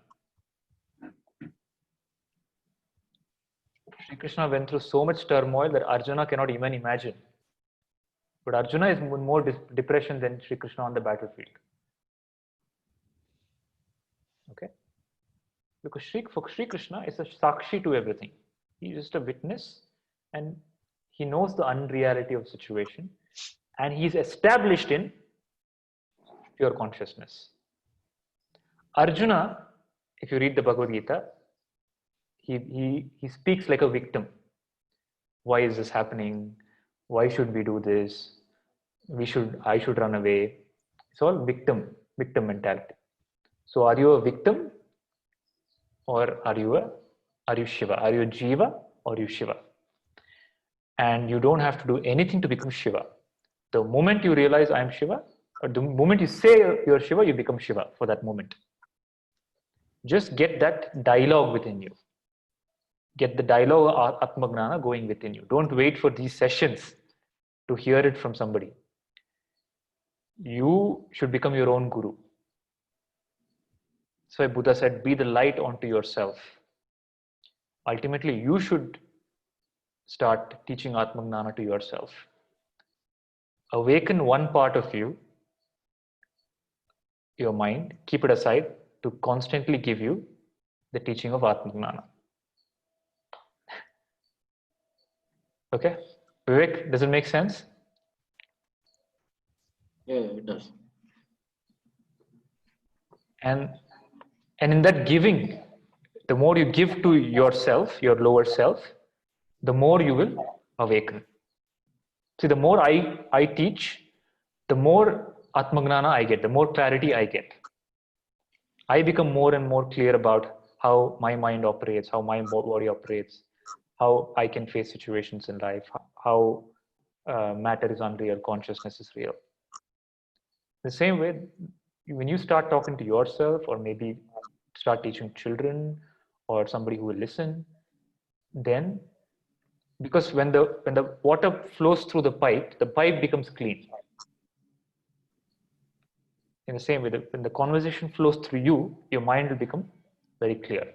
Sri Krishna went through so much turmoil that Arjuna cannot even imagine. But Arjuna is in more depression than Sri Krishna on the battlefield. Okay? Because for Sri Krishna is a sakshi to everything. He is just a witness and he knows the unreality of the situation and he is established in pure consciousness. Arjuna, if you read the Bhagavad Gita, he speaks like a victim. Why is this happening? Why should we do this? I should run away. It's all victim mentality. So are you a victim, or are you Shiva? Are you Jiva or are you Shiva? And you don't have to do anything to become Shiva. The moment you realize I am Shiva, or the moment you say you're Shiva, you become Shiva for that moment. Just get that dialogue within you. Get the dialogue of Atma Gnana going within you. Don't wait for these sessions to hear it from somebody. You should become your own guru. That's why Buddha said, be the light onto yourself. Ultimately, you should start teaching Atma Gnana to yourself. Awaken one part of you, your mind, keep it aside to constantly give you the teaching of Atma Gnana. Okay? Vivek, does it make sense? Yeah, it does. And in that giving, the more you give to yourself, your lower self, the more you will awaken. See, the more I teach, the more Atma Gnana I get, the more clarity I get. I become more and more clear about how my mind operates, how my body operates, how I can face situations in life, how matter is unreal, consciousness is real. The same way, when you start talking to yourself, or maybe start teaching children or somebody who will listen, then, because when the water flows through the pipe becomes clean. In the same way, when the conversation flows through you, your mind will become very clear.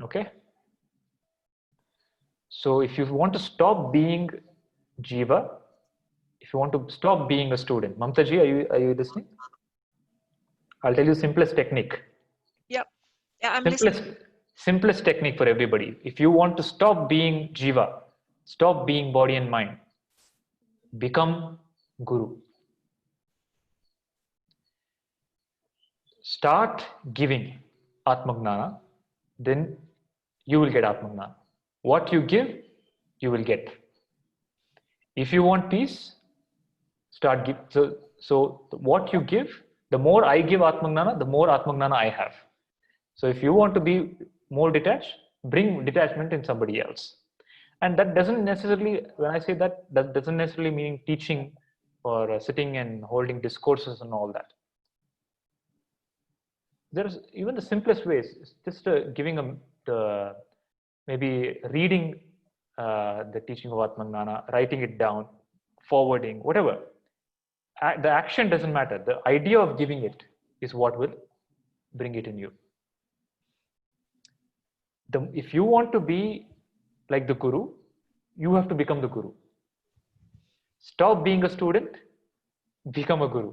Okay? So if you want to stop being Jiva, if you want to stop being a student, Mamta ji, are you listening? I'll tell you simplest technique. Yep. Yeah, I'm listening. Simplest technique for everybody. If you want to stop being Jiva, stop being body and mind, become Guru. Start giving Atma Gnana, then you will get Atma Gnana. What you give, you will get. If you want peace, start give. So what you give, the more I give Atma Gnana, the more Atma Gnana I have. So if you want to be more detached, bring detachment in somebody else. And that doesn't necessarily, when I say that, that doesn't necessarily mean teaching or sitting and holding discourses and all that. There's even the simplest ways, just giving maybe reading the teaching of Atma Gnana, writing it down, forwarding, whatever. The action doesn't matter. The idea of giving it is what will bring it in you. If you want to be like the Guru, you have to become the Guru. Stop being a student, become a Guru.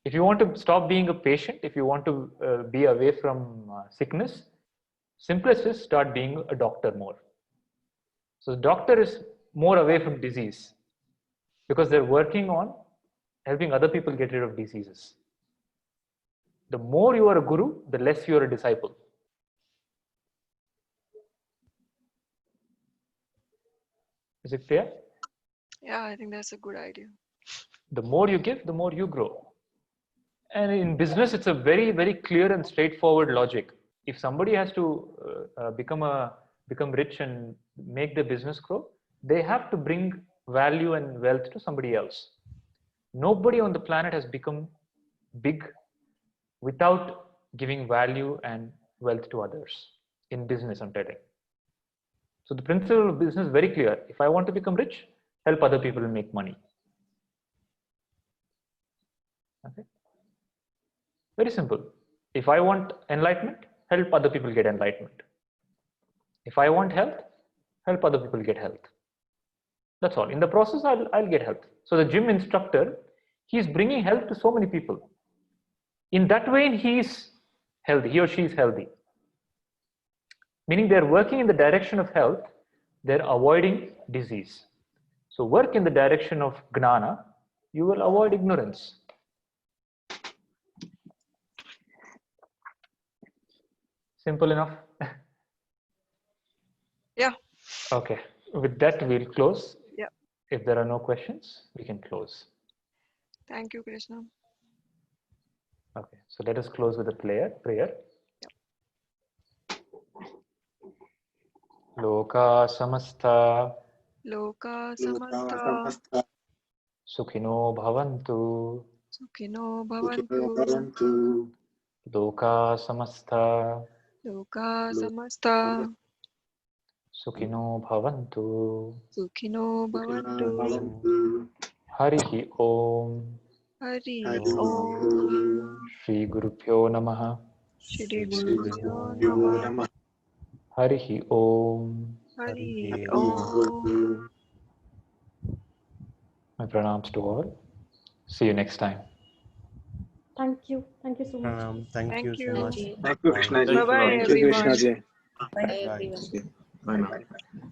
If you want to stop being a patient, if you want to be away from sickness, simplest is start being a doctor more. So the doctor is more away from disease because they're working on helping other people get rid of diseases. The more you are a Guru, the less you are a disciple. Is it clear? Yeah, I think that's a good idea. The more you give, the more you grow. And in business, it's a very, very clear and straightforward logic. If somebody has to become rich and make the business grow, they have to bring value and wealth to somebody else. Nobody on the planet has become big without giving value and wealth to others. In business, I'm telling. So the principle of business is very clear. If I want to become rich, help other people make money. Okay. Very simple. If I want enlightenment, help other people get enlightenment. If I want health, help other people get health. That's all. In the process, I'll get health. So the gym instructor, he's bringing health to so many people. In that way, he's healthy. He or she is healthy. Meaning they're working in the direction of health, they're avoiding disease. So work in the direction of Gnana, you will avoid ignorance. Simple enough. Okay. With that, we'll close. Yeah. If there are no questions, we can close. Thank you, Krishna. Okay. So let us close with a prayer. Loka samastha Loka samasta sukhino bhavantu. sukhino bhavantu. Loka samastha Loka samasta sukhino bhavantu. sukhino bhavantu. Harihi Om. Hari Om. Shri Gurubhyo Namaha. Shri Gurubhyo Namah. Harihi Om. Hari Om. My pranams to all. See you next time. Thank you. Thank you so much. Thank you so much. Thank you, Krishna ji. Bye bye, Thank you, everyone. Krishna ji. Bye, everyone. Bye now.